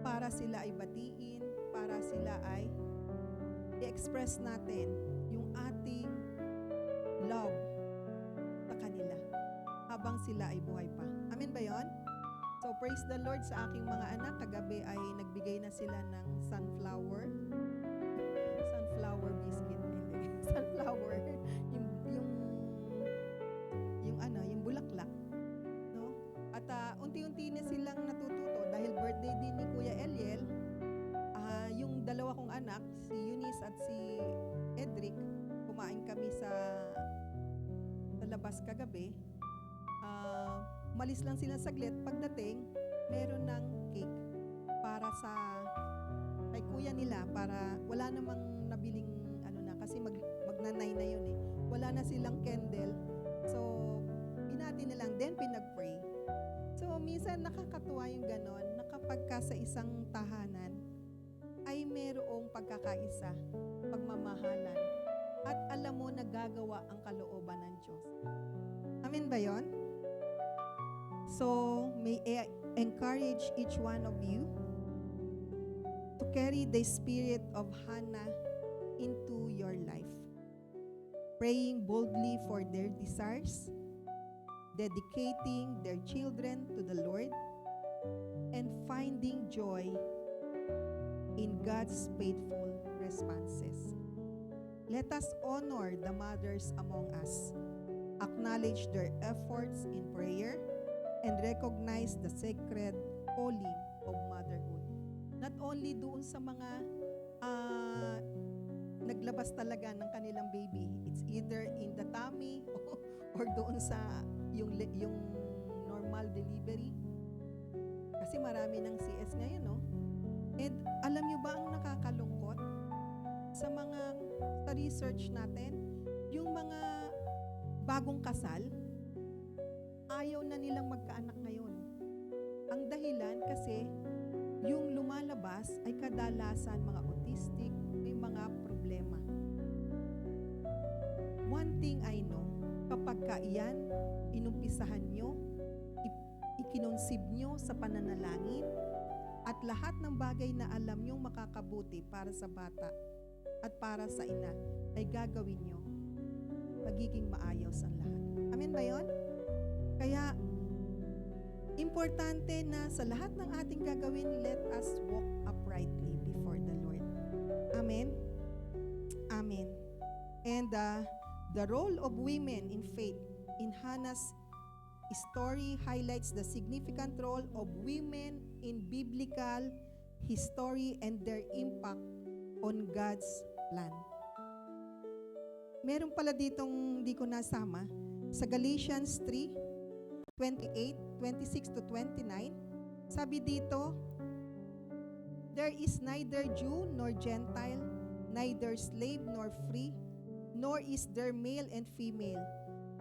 para sila ay batiin, para sila ay i-express natin yung ating love sa kanila habang sila ay buhay pa. Amen ba yon? So praise the Lord sa aking mga anak. Kagabi ay nagbigay na sila ng sunflower biscuit. Sunflower. yung bulaklak. No? At unti-unti na silang natututo dahil birthday din ni Kuya Eliel. Yung dalawa kong anak, si Eunice at si Edric, kumain kami sa labas kagabi. Malis lang sila saglit. Pagdating, meron ng cake para sa kay kuya nila para wala namang nabiling kasi magnanay na yun eh. Wala na silang candle. So, binati na lang din, pinag-pray. So, minsan nakakatuwa yung ganon na kapag ka sa isang tahanan ay merong pagkakaisa, pagmamahalan, at alam mo na gagawa ang kalooban ng Diyos. Amen ba yon? So, may I encourage each one of you to carry the spirit of Hannah into your life. Praying boldly for their desires, dedicating their children to the Lord, and finding joy in God's faithful responses. Let us honor the mothers among us, acknowledge their efforts in prayer, and recognize the sacred calling of motherhood. Not only doon sa mga naglabas talaga ng kanilang baby, it's either in the tummy or doon sa yung normal delivery. Kasi marami ng CS ngayon, no? And alam nyo ba ang nakakalungkot? Sa research natin, yung mga bagong kasal, ayaw na nilang magkaanak ngayon. Ang dahilan kasi yung lumalabas ay kadalasan mga autistic, may mga problema. One thing I know, kapag iyan, inumpisahan nyo, ikinonsib nyo sa pananalangin, At lahat ng bagay na alam niyong makakabuti para sa bata at para sa ina ay gagawin niyo. Magiging maayos ang lahat. Amen ba yun? Kaya, importante na sa lahat ng ating gagawin, let us walk uprightly before the Lord. Amen? Amen. And the role of women in faith in Hannah's story highlights the significant role of women in biblical history and their impact on God's plan. Meron pala ditong di ko nasama sa Galatians 3:28-26-29. Sabi dito, there is neither Jew nor Gentile, neither slave nor free, nor is there male and female,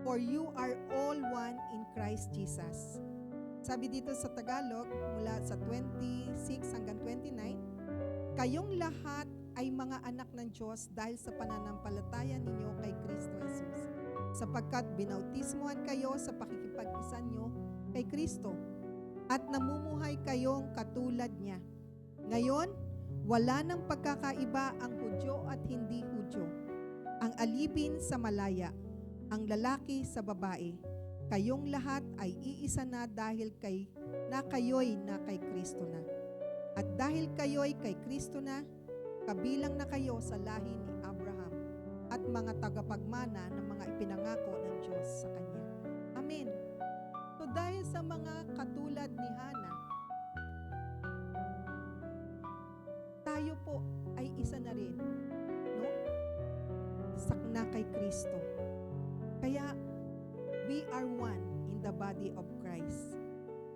for you are all one in Christ Jesus. Sabi dito sa Tagalog, mula sa 26 hanggang 29, kayong lahat ay mga anak ng Diyos dahil sa pananampalataya ninyo kay Kristo Jesus, sapagkat binautismuhan kayo sa pakikipag-isa nyo kay Kristo at namumuhay kayong katulad niya. Ngayon, wala nang pagkakaiba ang Hudyo at hindi Hudyo, ang alipin sa malaya, ang lalaki sa babae. Kayong lahat ay iisa na dahil kayo'y na kay Kristo na. At dahil kayo'y kay Kristo na, kabilang na kayo sa lahi ni Abraham at mga tagapagmana ng mga ipinangako ng Diyos sa kanya. Amen. So dahil sa mga katulad ni Hannah, tayo po ay isa na rin, no? Sakna kay Kristo. Kaya we are one in the body of Christ,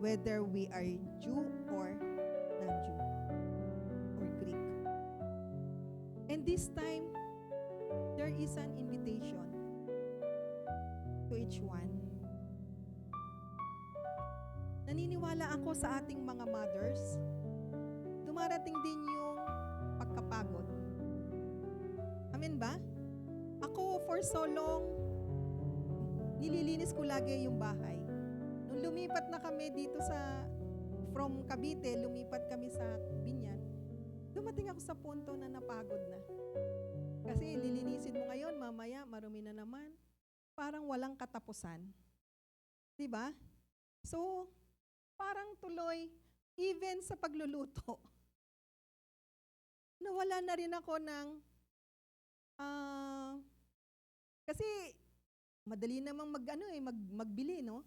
whether we are Jew or non-Jew or Greek. And this time, there is an invitation to each one. Naniniwala ako sa ating mga mothers, dumarating din yung pagkapagod. Amen ba? Ako, for so long, nililinis ko lagi yung bahay. Nung lumipat na kami dito from Cavite, lumipat kami sa Binyan, dumating ako sa punto na napagod na. Kasi lilinisin mo ngayon, mamaya marumi na naman. Parang walang katapusan. Diba? So, parang tuloy, even sa pagluluto, nawala na rin ako ng, kasi madali namang magbili, no?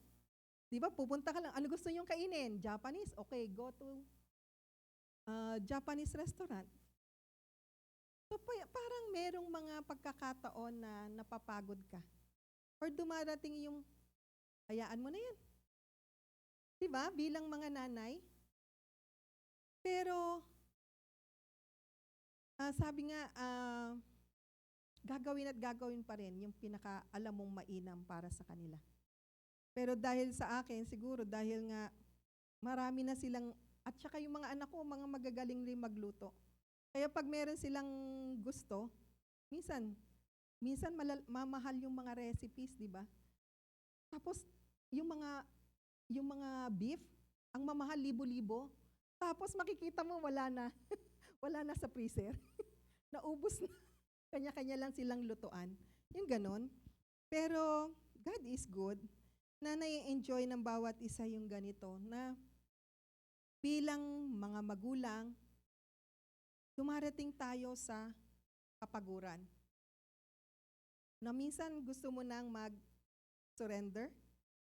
Diba? Pupunta ka lang, ano gusto niyong kainin? Japanese? Okay, go to Japanese restaurant. So, parang merong mga pagkakataon na napapagod ka. Or dumarating yung, hayaan mo na yan. Diba? Bilang mga nanay. Pero, sabi nga, gagawin at gagawin pa rin yung pinaka-alam mong mainam para sa kanila. Pero dahil sa akin, siguro dahil nga marami na silang, at saka yung mga anak ko, mga magagaling rin magluto. Kaya pag meron silang gusto, minsan mamahal yung mga recipes, di ba? Tapos, yung mga beef, ang mamahal libo-libo. Tapos makikita mo wala na. Wala na sa freezer. Naubos na. Kanya-kanya lang silang lutuan. Yung ganon. Pero, God is good na nai-enjoy ng bawat isa yung ganito na bilang mga magulang, dumarating tayo sa kapaguran. Na minsan gusto mo nang mag-surrender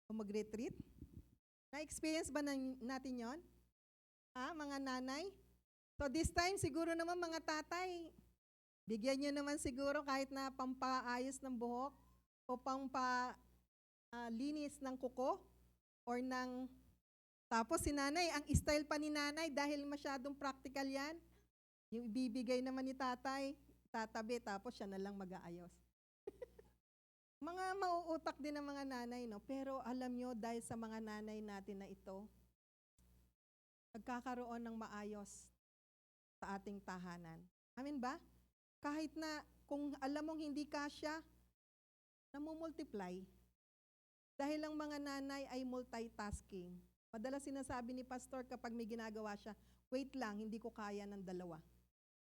o mag-retreat. Na-experience ba natin yon? Mga nanay? So this time, siguro naman mga tatay, bigyan nyo naman siguro kahit na pampaayos ng buhok o pampalinis ng kuko or ng... Tapos si nanay, ang style pa ni nanay dahil masyadong practical yan, yung ibibigay naman ni tatay, tatabi, tapos siya na lang mag-aayos. Mga mauutak din ng mga nanay, no? Pero alam nyo, dahil sa mga nanay natin na ito, nagkakaroon ng maayos sa ating tahanan. Amin ba? Kahit na kung alam mong hindi kasya, namumultiply. Dahil ang mga nanay ay multitasking. Madalas sinasabi ni pastor kapag may ginagawa siya, Wait lang, hindi ko kaya ng dalawa.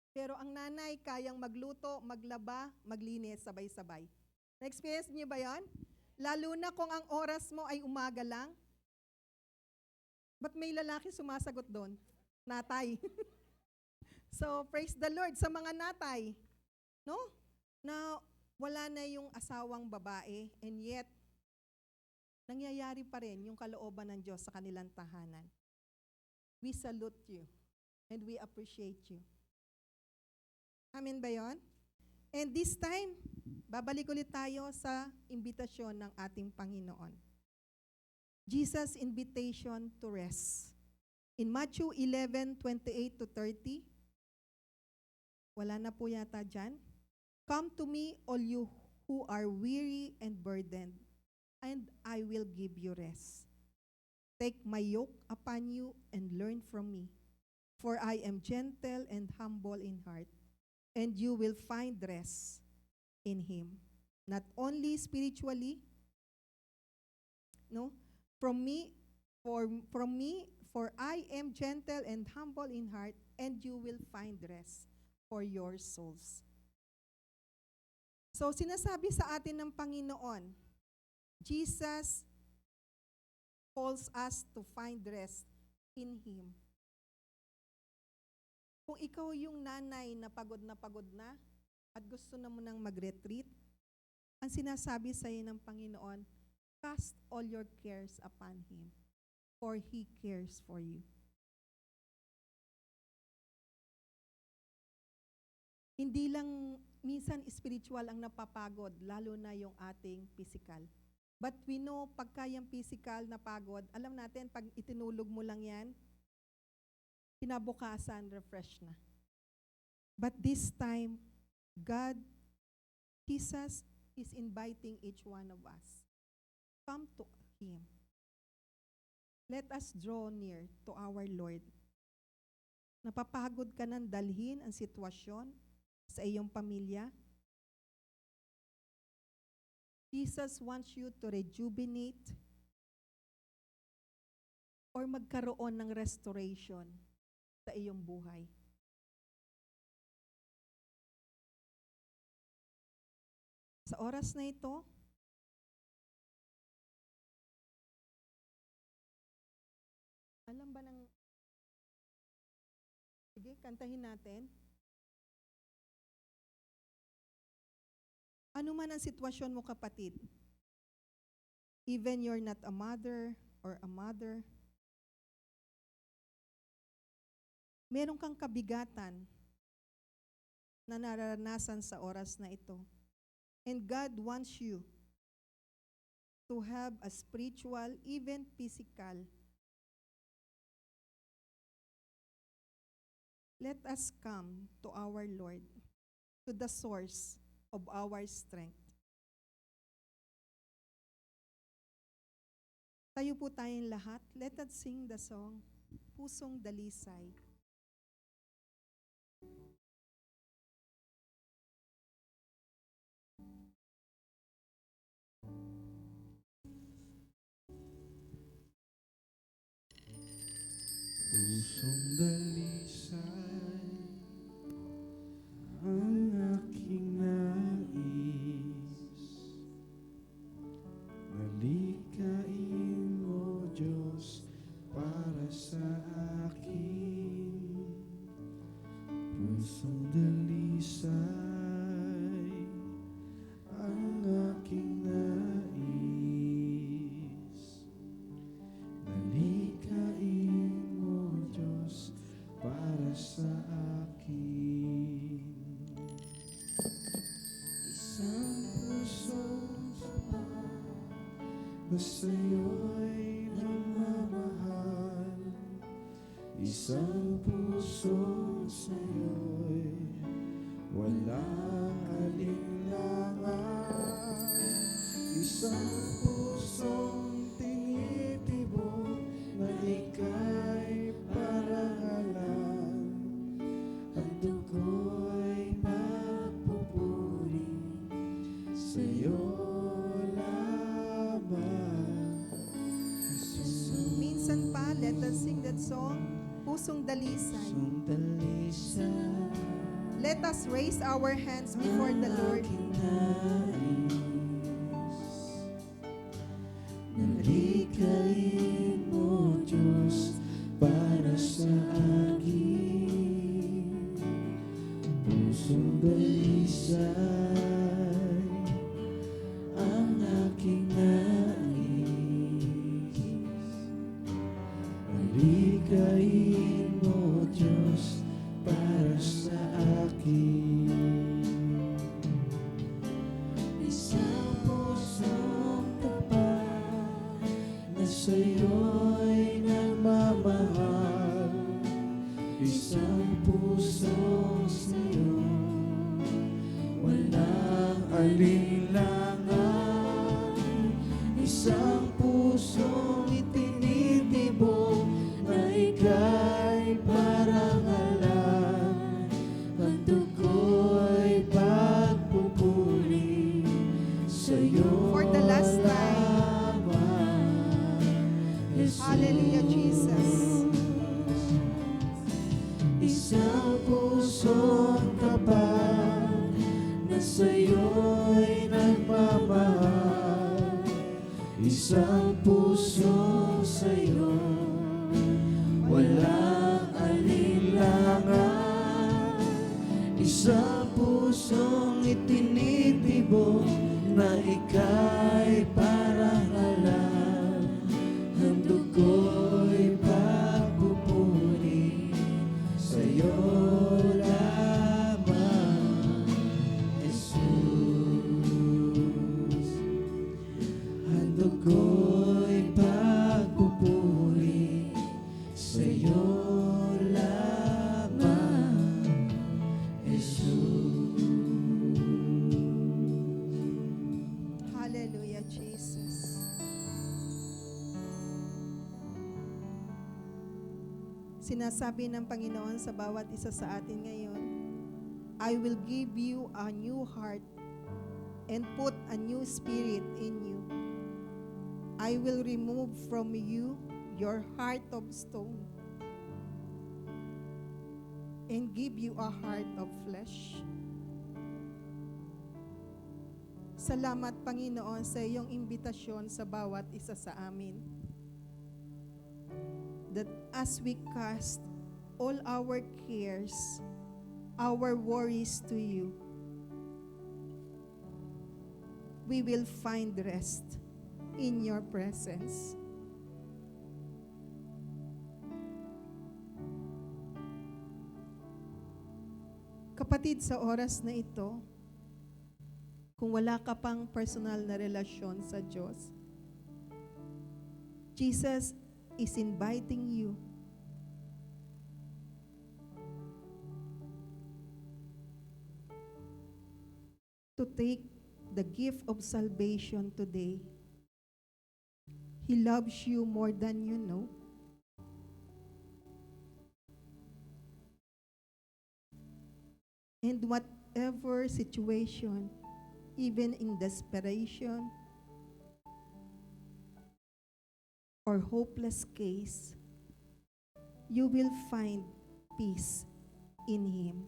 Pero ang nanay kayang magluto, maglaba, maglinis, sabay-sabay. Na-experience niyo ba yon? Lalo na kung ang oras mo ay umaga lang. Ba't may lalaki sumasagot doon? Natay. So, praise the Lord sa mga natay. No? Na wala na yung asawang babae and yet, nangyayari pa rin yung kalooban ng Diyos sa kanilang tahanan. We salute you and we appreciate you. Amen ba yun? And this time, babalik ulit tayo sa imbitasyon ng ating Panginoon. Jesus' invitation to rest. In Matthew 11:28 to 30, wala na po yata dyan. Come to me, all you who are weary and burdened, and I will give you rest. Take my yoke upon you and learn from me, for I am gentle and humble in heart, and you will find rest in Him. Not only spiritually, no, from me, for I am gentle and humble in heart, and you will find rest for your souls. So, sinasabi sa atin ng Panginoon, Jesus calls us to find rest in Him. Kung ikaw yung nanay na pagod na at gusto na mo nang mag-retreat, ang sinasabi sa iyo ng Panginoon, cast all your cares upon Him, for He cares for you. Hindi lang minsan spiritual ang napapagod, lalo na yung ating physical. But we know, pagka yung physical na pagod, alam natin, pag itinulog mo lang yan, kinabukasan, refresh na. But this time, God, Jesus is inviting each one of us. Come to Him. Let us draw near to our Lord. Napapagod ka nang dalhin ang sitwasyon sa iyong pamilya? Jesus wants you to rejuvenate or magkaroon ng restoration sa iyong buhay. Sa oras na ito, alam ba ng... Sige, kantahin natin. Ano man ang sitwasyon mo, kapatid, even you're not a mother or a mother, meron kang kabigatan na nararanasan sa oras na ito. And God wants you to have a spiritual, even physical. Let us come to our Lord, to the source of our strength. Tayo po tayong lahat. Let us sing the song, Pusong Dalisay. Pusong dalisay ang aking nais, nalikain mo, Diyos, para sa akin. Pusong dalisay ang aking nais, nalikain mo, Diyos, para sa akin. Isang pusong na sa'yo'y nagmamahal, isang pusong sa'yo'y walang alinlangan, isang pusong tinitibok na ika'y parangalan, ang dugo'y nagpupuri sa'yo lamang. Minsan pa, let us sing that song, Pusong dalisay. Pusong dalisay. Let us raise our hands before the Lord. Nalikhain mo, Diyos, para sa akin. Pusong dalisay ang aking nais. Nalikhain mo, Diyos, para sa akin. Isang pusong tapat na sa'yo'y nagmamahal. Isang puso sa'yo, walang alinlangan. Isang pusong itinitibok na ika'y parang alam. Ang dugo'y pagpupuri sa'yo For the last time. lamang, Jesus. Hallelujah, Jesus. Isang pusong tapat na sa'yo'y nagmamahal. Isang puso sa'yo, walang alinlangan. Isang pusong itinitibok na ika'y parang alam. Ang dugo'y pagpupuri sa'yo lamang, Jesus. Ang dugo'y pagpupuri sa'yo lamang, Jesus. Hallelujah, Jesus. Sinasabi ng Panginoon sa bawat isa sa atin ngayon, I will give you a new heart and put a new spirit in you. I will remove from you your heart of stone and give you a heart of flesh. Salamat, Panginoon, sa iyong imbitasyon sa bawat isa sa amin. That as we cast all our cares, our worries to you, we will find rest in your presence. Kapatid, sa oras na ito, kung wala ka pang personal na relasyon sa Diyos, Jesus is inviting you to take the gift of salvation today. He loves you more than you know. And whatever situation, even in desperation or hopeless case, you will find peace in Him.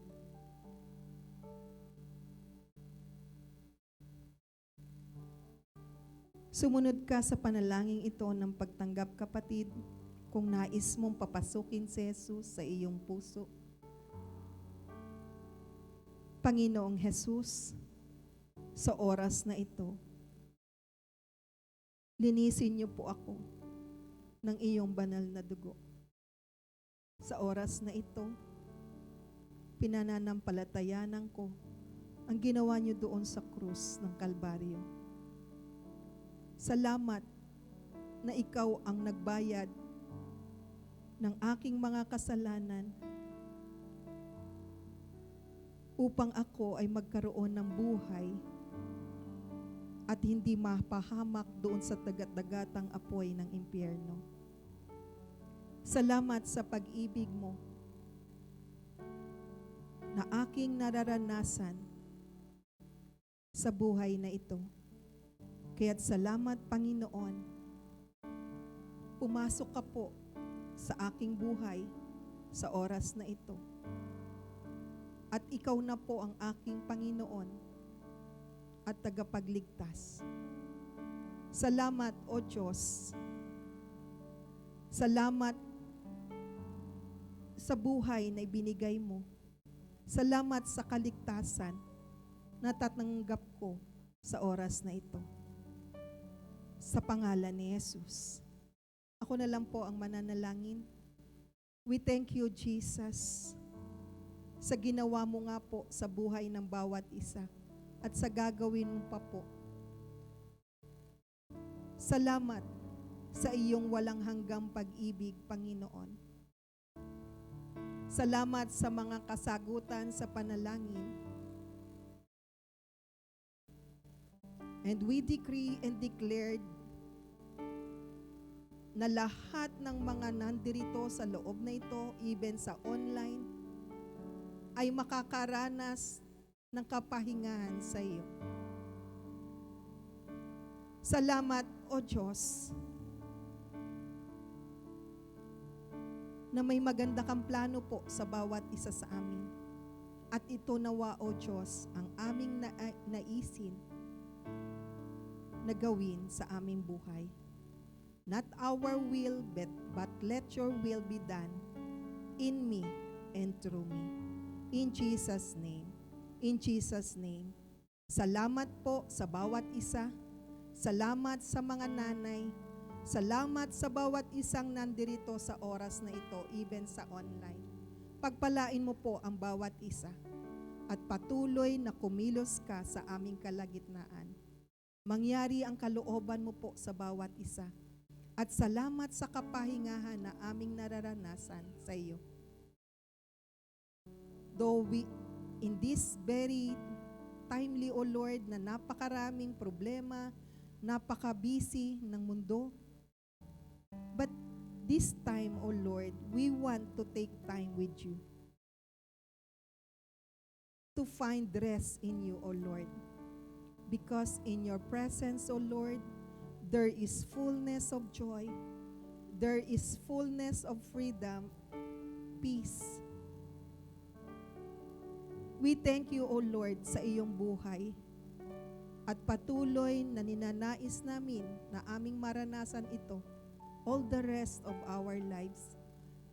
Sumunod ka sa panalangin ito ng pagtanggap, kapatid, kung nais mong papasukin si Jesus sa iyong puso. Panginoong Jesus, sa oras na ito, linisin niyo po ako ng iyong banal na dugo. Sa oras na ito, pinananampalatayanan ko ang ginawa niyo doon sa krus ng Kalbaryo. Salamat na ikaw ang nagbayad ng aking mga kasalanan upang ako ay magkaroon ng buhay at hindi mapahamak doon sa dagat-dagatang apoy ng impyerno. Salamat sa pag-ibig mo na aking nararanasan sa buhay na ito. Kaya't salamat, Panginoon, pumasok ka po sa aking buhay sa oras na ito. At ikaw na po ang aking Panginoon at tagapagligtas. Salamat, O Diyos. Salamat sa buhay na ibinigay mo. Salamat sa kaligtasan na tatanggap ko sa oras na ito. Sa pangalan ni Jesus. Ako na lang po ang mananalangin. We thank you, Jesus, sa ginawa mo nga po sa buhay ng bawat isa at sa gagawin mo pa po. Salamat sa iyong walang hanggang pag-ibig, Panginoon. Salamat sa mga kasagutan sa panalangin. And we decree and declared na lahat ng mga nandirito sa loob na ito, even sa online, ay makakaranas ng kapahingahan sa iyo. Salamat, O Diyos, na may maganda kang plano po sa bawat isa sa amin. At ito nawa, O Diyos, ang aming naisin na gawin sa aming buhay. Not our will, but let your will be done in me and through me. In Jesus' name. In Jesus' name. Salamat po sa bawat isa. Salamat sa mga nanay. Salamat sa bawat isang nandirito sa oras na ito, even sa online. Pagpalain mo po ang bawat isa at patuloy na kumilos ka sa aming kalagitnaan. Mangyari ang kalooban mo po sa bawat isa. At salamat sa kapahingahan na aming nararanasan sa iyo. Though we, in this very timely, O Lord, na napakaraming problema, napaka-busy ng mundo, but this time, O Lord, we want to take time with you. To find rest in you, O Lord. Because in your presence, O Lord, there is fullness of joy. There is fullness of freedom, peace. We thank you, O Lord, sa iyong buhay. At patuloy na ninanais namin na aming maranasan ito all the rest of our lives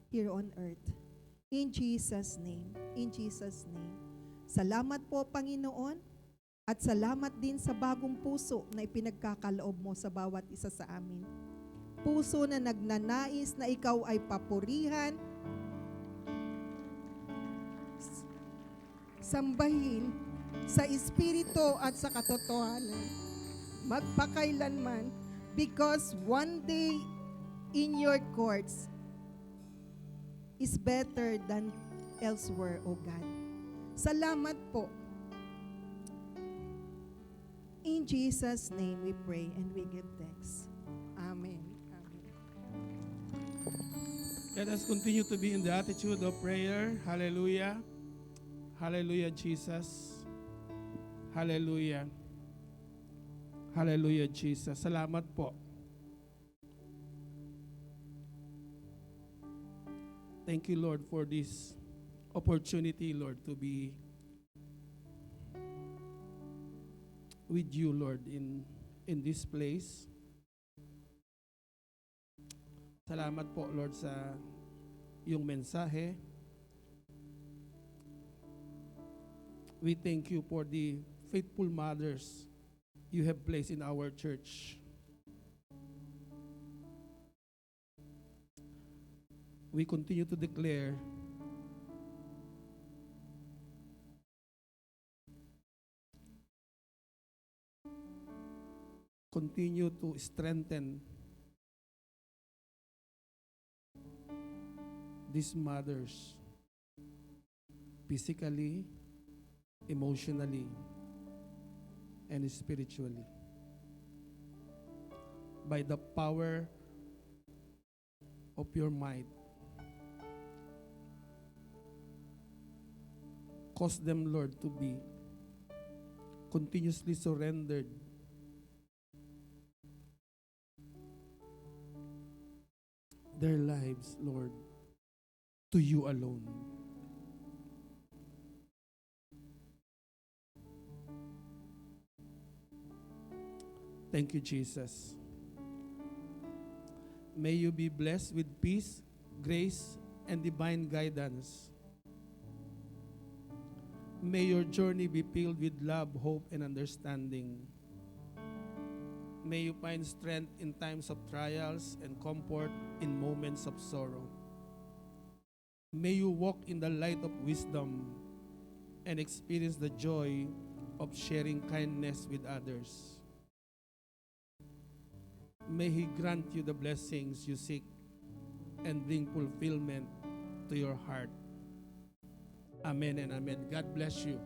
here on earth. In Jesus' name. In Jesus' name. Salamat po, Panginoon. At salamat din sa bagong puso na ipinagkakaloob mo sa bawat isa sa amin. Puso na nagnanais na ikaw ay papurihan, sambahin sa espiritu at sa katotohanan, magpakailanman, because one day in your courts is better than elsewhere, O God. Salamat po. In Jesus' name we pray and we give thanks. Amen. Amen. Let us continue to be in the attitude of prayer. Hallelujah. Hallelujah, Jesus. Hallelujah. Hallelujah, Jesus. Salamat po. Thank you, Lord, for this opportunity, Lord, to be with you, Lord, in this place. Salamat po, Lord, sa iyong mensahe. We thank you for the faithful mothers you have placed in our church. We continue to declare continue to strengthen these mothers physically, emotionally, and spiritually by the power of your might. Cause them, Lord, to be continuously surrendered their lives, Lord, to you alone. Thank you, Jesus. May you be blessed with peace, grace, and divine guidance. May your journey be filled with love, hope, and understanding. May you find strength in times of trials and comfort in moments of sorrow. May you walk in the light of wisdom and experience the joy of sharing kindness with others. May He grant you the blessings you seek and bring fulfillment to your heart. Amen and amen. God bless you.